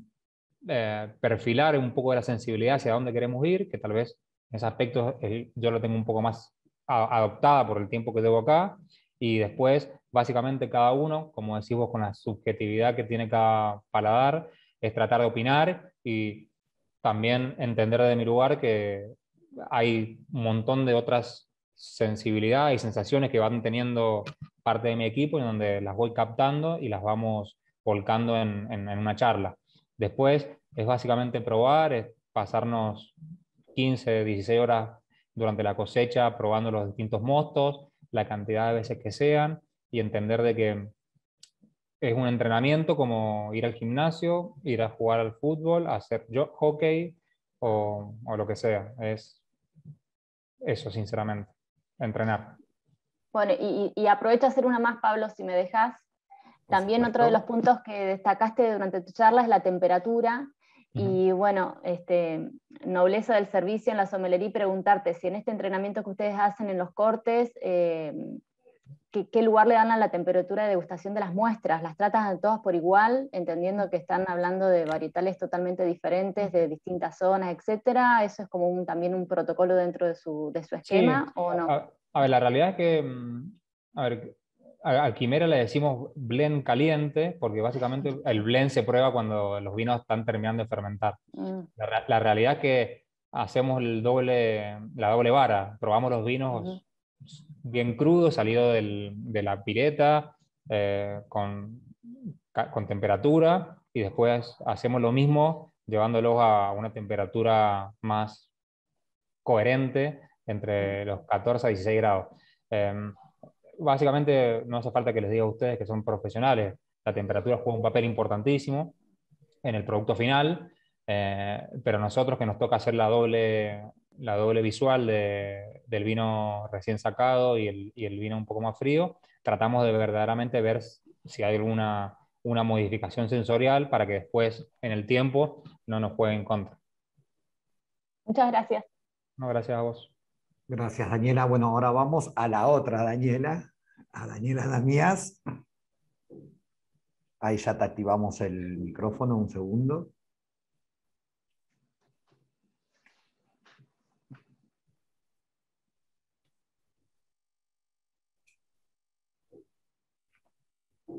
perfilar un poco de la sensibilidad hacia dónde queremos ir, que tal vez en ese aspecto yo lo tengo un poco más adoptada por el tiempo que llevo acá, y después básicamente cada uno, como decimos, con la subjetividad que tiene cada paladar, es tratar de opinar y también entender de mi lugar que hay un montón de otras sensibilidades y sensaciones que van teniendo parte de mi equipo, en donde las voy captando y las vamos volcando en una charla. Después es básicamente probar, es pasarnos 15, 16 horas durante la cosecha probando los distintos mostos, la cantidad de veces que sean, y entender de que es un entrenamiento como ir al gimnasio, ir a jugar al fútbol, hacer hockey o lo que sea. Es eso, sinceramente, entrenar. Bueno, y aprovecho a hacer una más, Pablo, si me dejas. Por También otro de los supuesto. puntos que destacaste durante tu charla es la temperatura. Y bueno, nobleza del servicio en la sommelería, preguntarte si en este entrenamiento que ustedes hacen en los cortes, ¿qué lugar le dan a la temperatura de degustación de las muestras? ¿Las tratan todas por igual, entendiendo que están hablando de varietales totalmente diferentes, de distintas zonas, etcétera? ¿Eso es como también un protocolo dentro de su Sí, esquema o no? a ver, la realidad es que, a ver, a Quimera le decimos blend caliente, porque básicamente el blend se prueba cuando los vinos están terminando de fermentar. Mm, La realidad es que hacemos la doble vara, probamos los ujú. vinos bien crudos, salidos de la pileta, con temperatura, y después hacemos lo mismo llevándolos a una temperatura más coherente entre los 14 a 16 grados. Básicamente no hace falta que les diga a ustedes que son profesionales, la temperatura juega un papel importantísimo en el producto final, pero nosotros que nos toca hacer la doble visual del vino recién sacado y el vino un poco más frío, tratamos de verdaderamente ver si hay alguna una modificación sensorial para que después en el tiempo no nos juegue en contra. Muchas gracias. No, gracias a vos. Gracias, Daniela. Bueno, ahora vamos a la otra Daniela, a Daniela Damías. Ahí ya te activamos el micrófono, un segundo.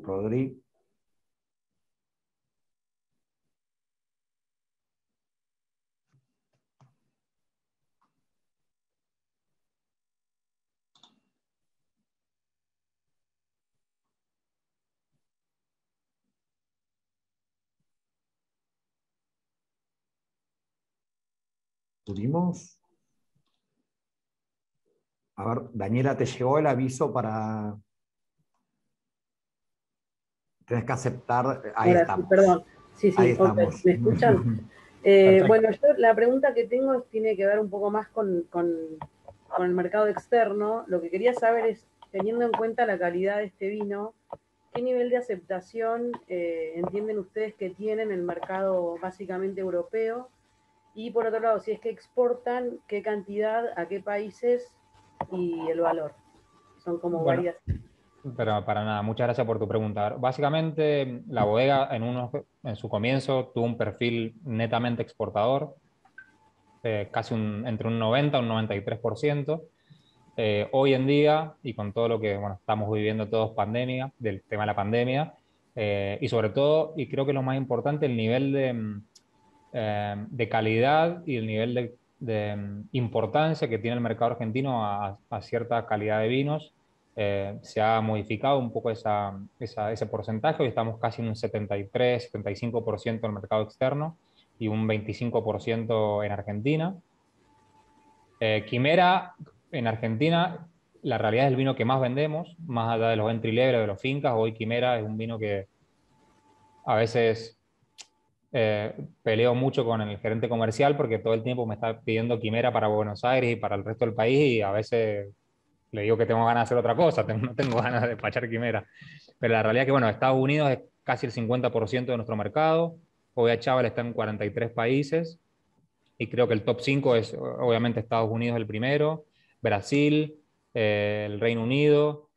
Rodri. ¿Pudimos? A ver, Daniela, ¿te llegó el aviso para...? Tenés que aceptar... Ahí Ahora, estamos. perdón. Sí, Ahí ok. estamos. ¿Me escuchan? Bueno, yo la pregunta que tengo tiene que ver un poco más con el mercado externo. Lo que quería saber es, teniendo en cuenta la calidad de este vino, ¿qué nivel de aceptación entienden ustedes que tienen el mercado básicamente europeo? Y por otro lado, si es que exportan, ¿qué cantidad, a qué países y el valor? Son como varias... Pero para nada, muchas gracias por tu pregunta. Básicamente, la bodega en su comienzo tuvo un perfil netamente exportador, casi entre un 90 y un 93%. Hoy en día, y con todo lo que estamos viviendo todos pandemia, del tema de la pandemia, y sobre todo, y creo que lo más importante, el nivel de calidad y el nivel de importancia que tiene el mercado argentino a cierta calidad de vinos. Se ha modificado un poco ese porcentaje y estamos casi en un 73-75% en el mercado externo y un 25% en Argentina. Quimera, en Argentina, la realidad es el vino que más vendemos, más allá de los entry level, de los fincas. Hoy Quimera es un vino que a veces peleo mucho con el gerente comercial porque todo el tiempo me está pidiendo Quimera para Buenos Aires y para el resto del país, y a veces le digo que tengo ganas de hacer otra cosa, no tengo ganas de despachar Quimera. Pero la realidad es que, Estados Unidos es casi el 50% de nuestro mercado. Hoy Chaval está en 43 países y creo que el top 5 es obviamente Estados Unidos el primero, Brasil, el Reino Unido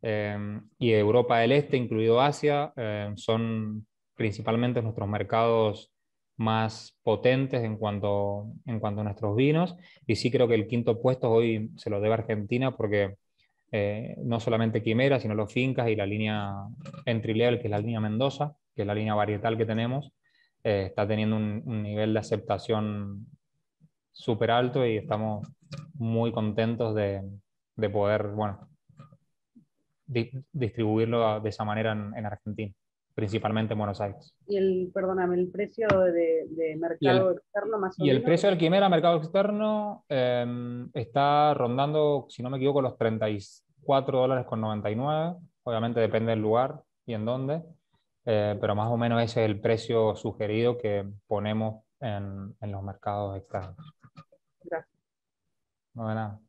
y Europa del Este, incluido Asia, son principalmente nuestros mercados más potentes en cuanto a nuestros vinos. Y sí creo que el quinto puesto hoy se lo debe a Argentina porque no solamente Quimera, sino los fincas y la línea entry level, que es la línea Mendoza, que es la línea varietal que tenemos, está teniendo un nivel de aceptación súper alto y estamos muy contentos de poder, distribuirlo de esa manera en Argentina, principalmente en Buenos Aires. Y perdóname, el precio de mercado externo más o menos. Y el precio del Quimera mercado externo está rondando, si no me equivoco, los $34,99. Obviamente depende del lugar y en dónde, pero más o menos ese es el precio sugerido que ponemos en los mercados externos. Gracias. No de nada.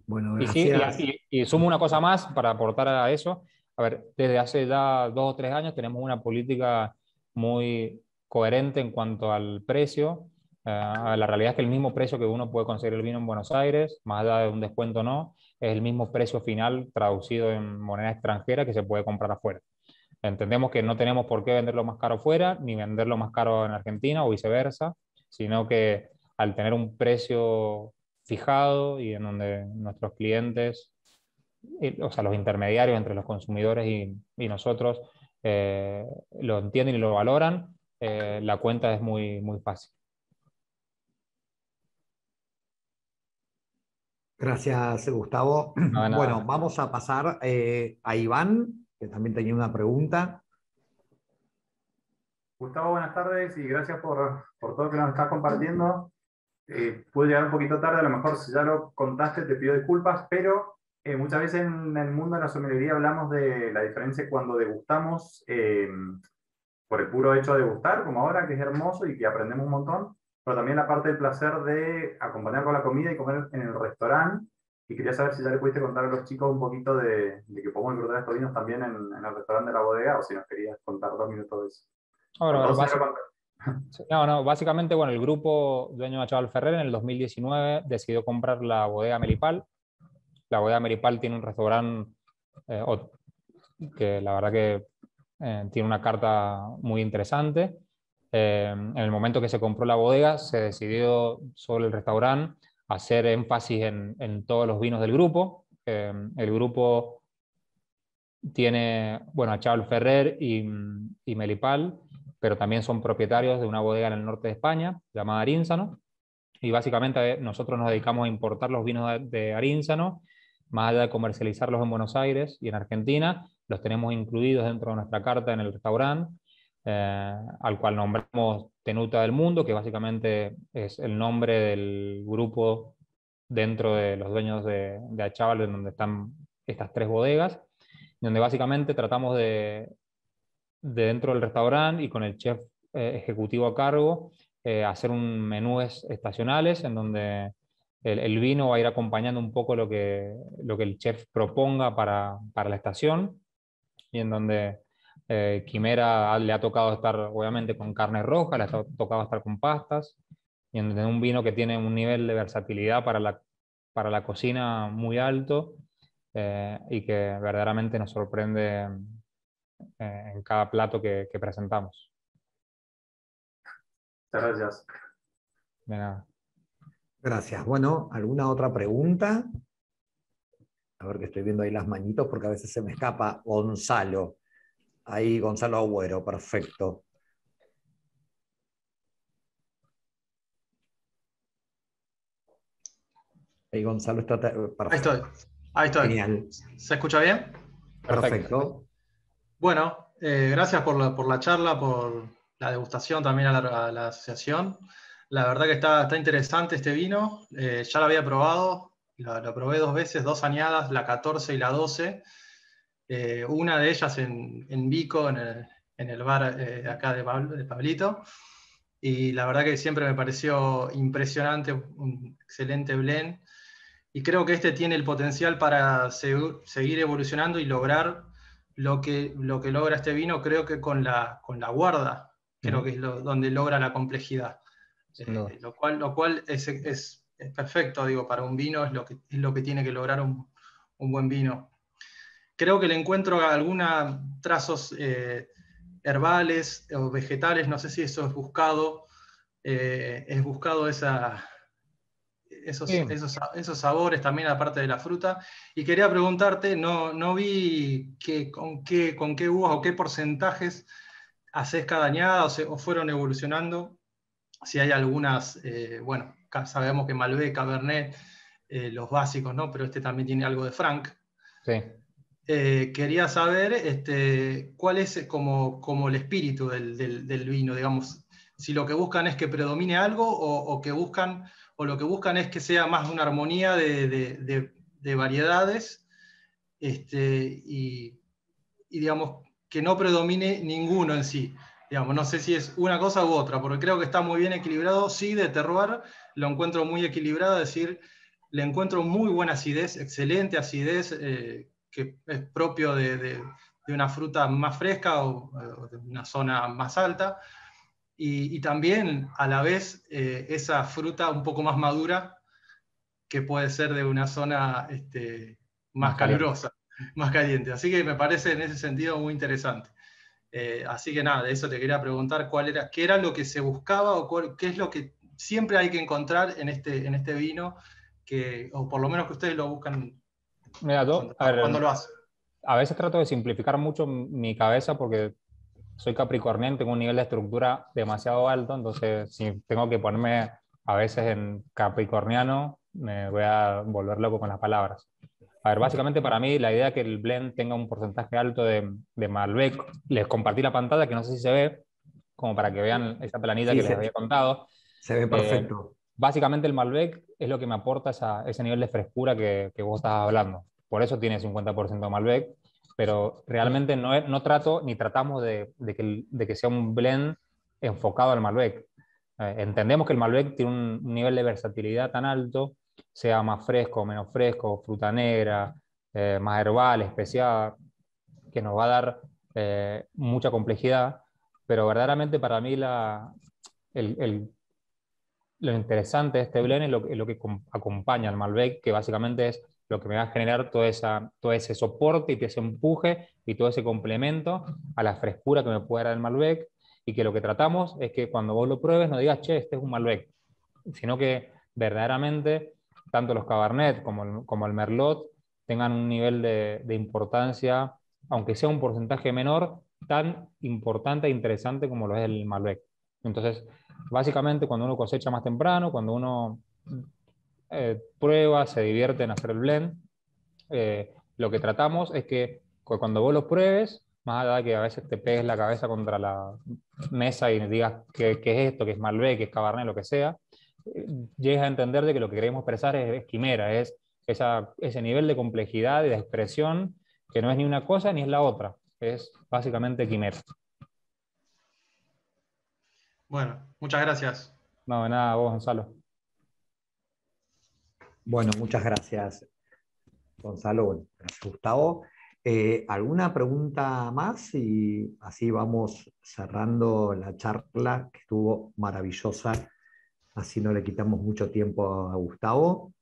Bueno, gracias. Y sumo una cosa más para aportar a eso. A ver, desde hace ya 2 o 3 años tenemos una política muy coherente en cuanto al precio. La realidad es que el mismo precio que uno puede conseguir el vino en Buenos Aires, más allá de un descuento no, es el mismo precio final traducido en moneda extranjera que se puede comprar afuera. Entendemos que no tenemos por qué venderlo más caro fuera, ni venderlo más caro en Argentina o viceversa, sino que al tener un precio fijado y en donde nuestros clientes, o sea, los intermediarios entre los consumidores y nosotros lo entienden y lo valoran, la cuenta es muy, muy fácil. Gracias, Gustavo. Nada. Bueno, vamos a pasar a Iván, que también tenía una pregunta. Gustavo, buenas tardes y gracias por todo lo que nos estás compartiendo. Pude llegar un poquito tarde, a lo mejor si ya lo contaste te pido disculpas, pero muchas veces en el mundo de la sommelería hablamos de la diferencia cuando degustamos por el puro hecho de degustar, como ahora, que es hermoso y que aprendemos un montón, pero también la parte del placer de acompañar con la comida y comer en el restaurante. Y quería saber si ya le pudiste contar a los chicos un poquito de que podemos disfrutar estos vinos también en el restaurante de la bodega, o si nos querías contar 2 minutos de eso. Básicamente, bueno, el grupo dueño de Achaval Ferrer en el 2019 decidió comprar la bodega Melipal. La bodega Melipal tiene un restaurante que la verdad que tiene una carta muy interesante. En el momento que se compró la bodega, se decidió sobre el restaurante hacer énfasis en todos los vinos del grupo. El grupo tiene, bueno, Achaval Ferrer y Melipal, pero también son propietarios de una bodega en el norte de España, llamada Arínzano, y básicamente nosotros nos dedicamos a importar los vinos de Arínzano, más allá de comercializarlos en Buenos Aires y en Argentina, los tenemos incluidos dentro de nuestra carta en el restaurante, al cual nombramos Tenuta del Mundo, que básicamente es el nombre del grupo dentro de los dueños de Achaval, en donde están estas 3 bodegas, donde básicamente tratamos de dentro del restaurante y con el chef ejecutivo a cargo, hacer un menúes estacionales en donde el vino va a ir acompañando un poco lo que el chef proponga para la estación, y en donde Quimera le ha tocado estar obviamente con carne roja, le ha tocado estar con pastas, y en donde un vino que tiene un nivel de versatilidad para la cocina muy alto, y que verdaderamente nos sorprende en cada plato que presentamos. Muchas gracias. De nada. Gracias. Bueno, ¿alguna otra pregunta? A ver, que estoy viendo ahí las manitos porque a veces se me escapa. Gonzalo. Ahí, Gonzalo Agüero, perfecto. Ahí Gonzalo está perfecto. Ahí estoy. Genial. ¿Se escucha bien? Perfecto. Bueno, gracias por la charla, por la degustación también a la asociación. La verdad que está interesante este vino. Ya lo había probado, lo probé 2 veces, 2 añadas, la 14 y la 12. Una de ellas en Vico, en el bar acá de Pablito. Y la verdad que siempre me pareció impresionante, un excelente blend. Y creo que este tiene el potencial para seguir evolucionando y lograr lo que logra este vino, creo que con la guarda, creo que es donde logra la complejidad. Lo cual es perfecto, digo, para un vino es lo que tiene que lograr un buen vino. Creo que le encuentro algunos trazos herbales o vegetales, no sé si eso es buscado esos sabores también aparte de la fruta. Y quería preguntarte, no vi con qué uvas o qué porcentajes haces cada añada o fueron evolucionando. Si hay algunas, bueno, sabemos que Malbec, Cabernet, los básicos, ¿no? Pero este también tiene algo de Franc. Sí. Quería saber cuál es como el espíritu del vino, digamos, si lo que buscan es que predomine algo o lo que buscan es que sea más una armonía de variedades, y digamos, que no predomine ninguno en sí. Digamos, no sé si es una cosa u otra, porque creo que está muy bien equilibrado. Sí, de terroir lo encuentro muy equilibrado, es decir, le encuentro muy buena acidez, excelente acidez, que es propio de una fruta más fresca o de una zona más alta. Y también, a la vez, esa fruta un poco más madura, que puede ser de una zona más calurosa, más caliente. Así que me parece en ese sentido muy interesante. Así que nada, de eso te quería preguntar qué era lo que se buscaba o qué es lo que siempre hay que encontrar en este vino, o por lo menos que ustedes lo buscan. Mira, cuando lo hacen. A veces trato de simplificar mucho mi cabeza porque soy capricorniano, tengo un nivel de estructura demasiado alto, entonces si tengo que ponerme a veces en capricorniano, me voy a volver loco con las palabras. A ver, básicamente para mí la idea es que el blend tenga un porcentaje alto de Malbec. Les compartí la pantalla, que no sé si se ve, como para que vean esa planilla Sí, que les había contado. se ve perfecto. Básicamente el Malbec es lo que me aporta ese nivel de frescura que vos estabas hablando. Por eso tiene 50% de Malbec, pero realmente no trato ni tratamos de que sea un blend enfocado al Malbec. Entendemos que el Malbec tiene un nivel de versatilidad tan alto, sea más fresco, menos fresco, fruta negra, más herbal, especiada, que nos va a dar mucha complejidad, pero verdaderamente para mí lo interesante de este blend es lo que acompaña al Malbec, que básicamente es lo que me va a generar todo ese soporte y ese empuje y todo ese complemento a la frescura que me puede dar el Malbec, y que lo que tratamos es que cuando vos lo pruebes no digas, che, este es un Malbec, sino que verdaderamente tanto los Cabernet como el Merlot tengan un nivel de importancia, aunque sea un porcentaje menor, tan importante e interesante como lo es el Malbec. Entonces, básicamente, cuando uno cosecha más temprano, cuando uno prueba, se divierte en hacer el blend, lo que tratamos es que cuando vos lo pruebes, más allá de que a veces te pegues la cabeza contra la mesa y digas qué es esto, que es Malbec, que es Cabernet, lo que sea, llegues a entender de que lo que queremos expresar es quimera, es ese nivel de complejidad y de expresión que no es ni una cosa ni es la otra, es básicamente quimera. Bueno, muchas gracias. No, de nada, vos, Gonzalo. Bueno, muchas gracias, Gonzalo. Bueno, gracias, Gustavo. ¿Alguna pregunta más? Y así vamos cerrando la charla, que estuvo maravillosa. Así no le quitamos mucho tiempo a Gustavo.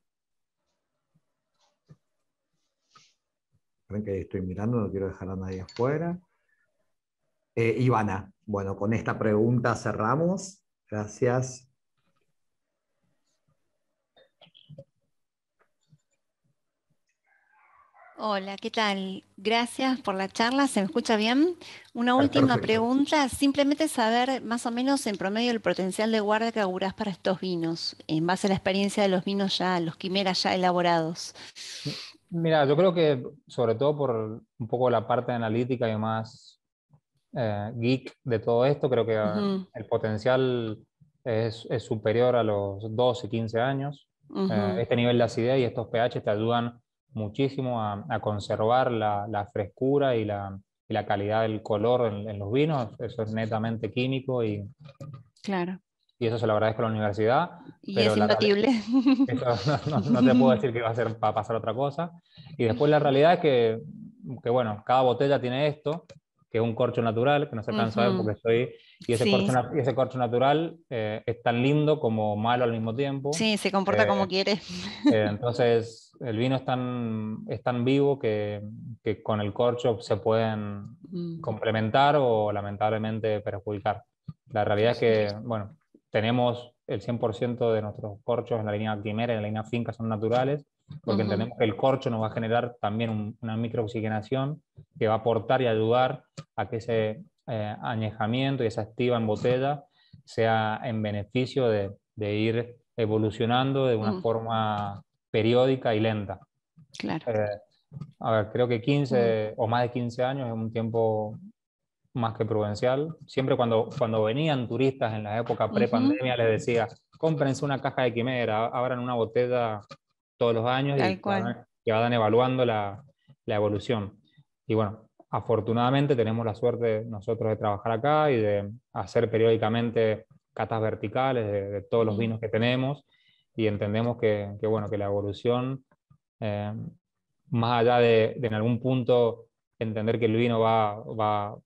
Ven que estoy mirando, no quiero dejar a nadie afuera. Ivana, bueno, con esta pregunta cerramos. Gracias. Hola, ¿qué tal? Gracias por la charla, ¿se me escucha bien? Una última Perfecto. pregunta, simplemente saber más o menos en promedio el potencial de guarda que augurás para estos vinos, en base a la experiencia de los vinos ya, los quimeras ya elaborados. Mira, yo creo que sobre todo por un poco la parte analítica y más geek de todo esto, creo que Ujú, el potencial es superior a los 12, 15 años. ujú, Este nivel de acidez y estos pH te ayudan muchísimo a conservar la frescura y la calidad del color en los vinos. Eso es netamente químico claro, y eso se lo agradezco a la universidad, y pero es imbatible. eso no te puedo decir que va a ser para pasar otra cosa. Y después la realidad es que, bueno, cada botella tiene esto, que es un corcho natural, que no se cansa de ver Ujú, porque estoy... Y sí, ese corcho natural es tan lindo como malo al mismo tiempo. sí, se comporta Eh, como quiere. entonces, el vino es tan vivo que con el corcho se pueden Mm, complementar o lamentablemente perjudicar. La realidad es que, bueno, tenemos el 100% de nuestros corchos en la línea Quimera y en la línea Finca son naturales, porque ujú, entendemos que el corcho nos va a generar también una microoxigenación que va a aportar y ayudar a que ese añejamiento y esa estiva en botella sea en beneficio de ir evolucionando de una mm, forma periódica y lenta. claro. Eh, a ver, creo que Mm, 15 o más de 15 años es un tiempo más que prudencial. Siempre cuando venían turistas en la época ujú, pre-pandemia les decía, cómprense una caja de quimera, abran una botella todos los años y tal cual. que vayan evaluando la evolución. Y bueno, afortunadamente tenemos la suerte nosotros de trabajar acá y de hacer periódicamente catas verticales de todos los Mm, vinos que tenemos y entendemos bueno, que la evolución, eh, más allá de en algún punto entender que el vino va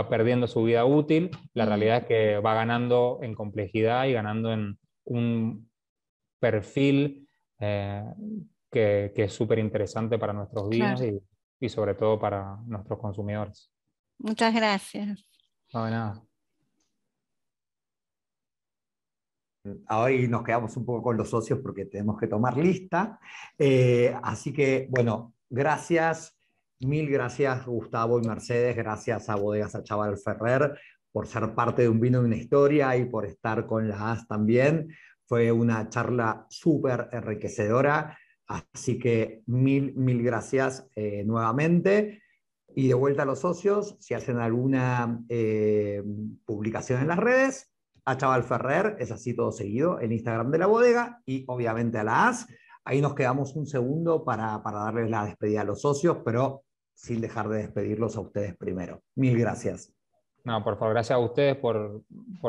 perdiendo su vida útil, la mm, realidad es que va ganando en complejidad y ganando en un perfil eh, que es súper interesante para nuestros vinos claro. y sobre todo para nuestros consumidores. Muchas gracias. No, de nada. Hoy nos quedamos un poco con los socios porque tenemos que tomar lista. Así que, bueno, gracias, mil gracias Gustavo y Mercedes, gracias a Bodegas Achával Ferrer por ser parte de Un Vino y una Historia y por estar con la AS también. Fue una charla súper enriquecedora, así que mil gracias nuevamente. Y de vuelta a los socios, si hacen alguna publicación en las redes, a Chaval Ferrer, es así todo seguido, el Instagram de la bodega, y obviamente a la AS. Ahí nos quedamos un segundo para darles la despedida a los socios, pero sin dejar de despedirlos a ustedes primero. Mil gracias. No, por favor, gracias a ustedes por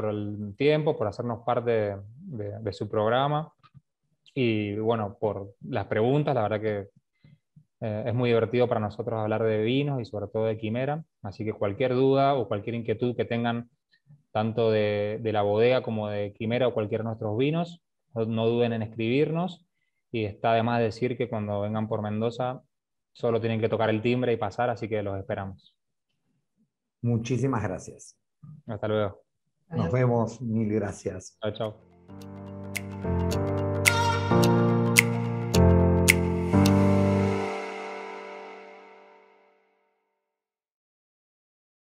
el tiempo, por hacernos parte de su programa y bueno, por las preguntas. La verdad que es muy divertido para nosotros hablar de vinos y sobre todo de Quimera, así que cualquier duda o cualquier inquietud que tengan tanto de la bodega como de Quimera o cualquiera de nuestros vinos, no duden en escribirnos, y está de más decir que cuando vengan por Mendoza solo tienen que tocar el timbre y pasar, así que los esperamos. Muchísimas gracias. Hasta luego. Nos vemos, mil gracias. Chao, chao.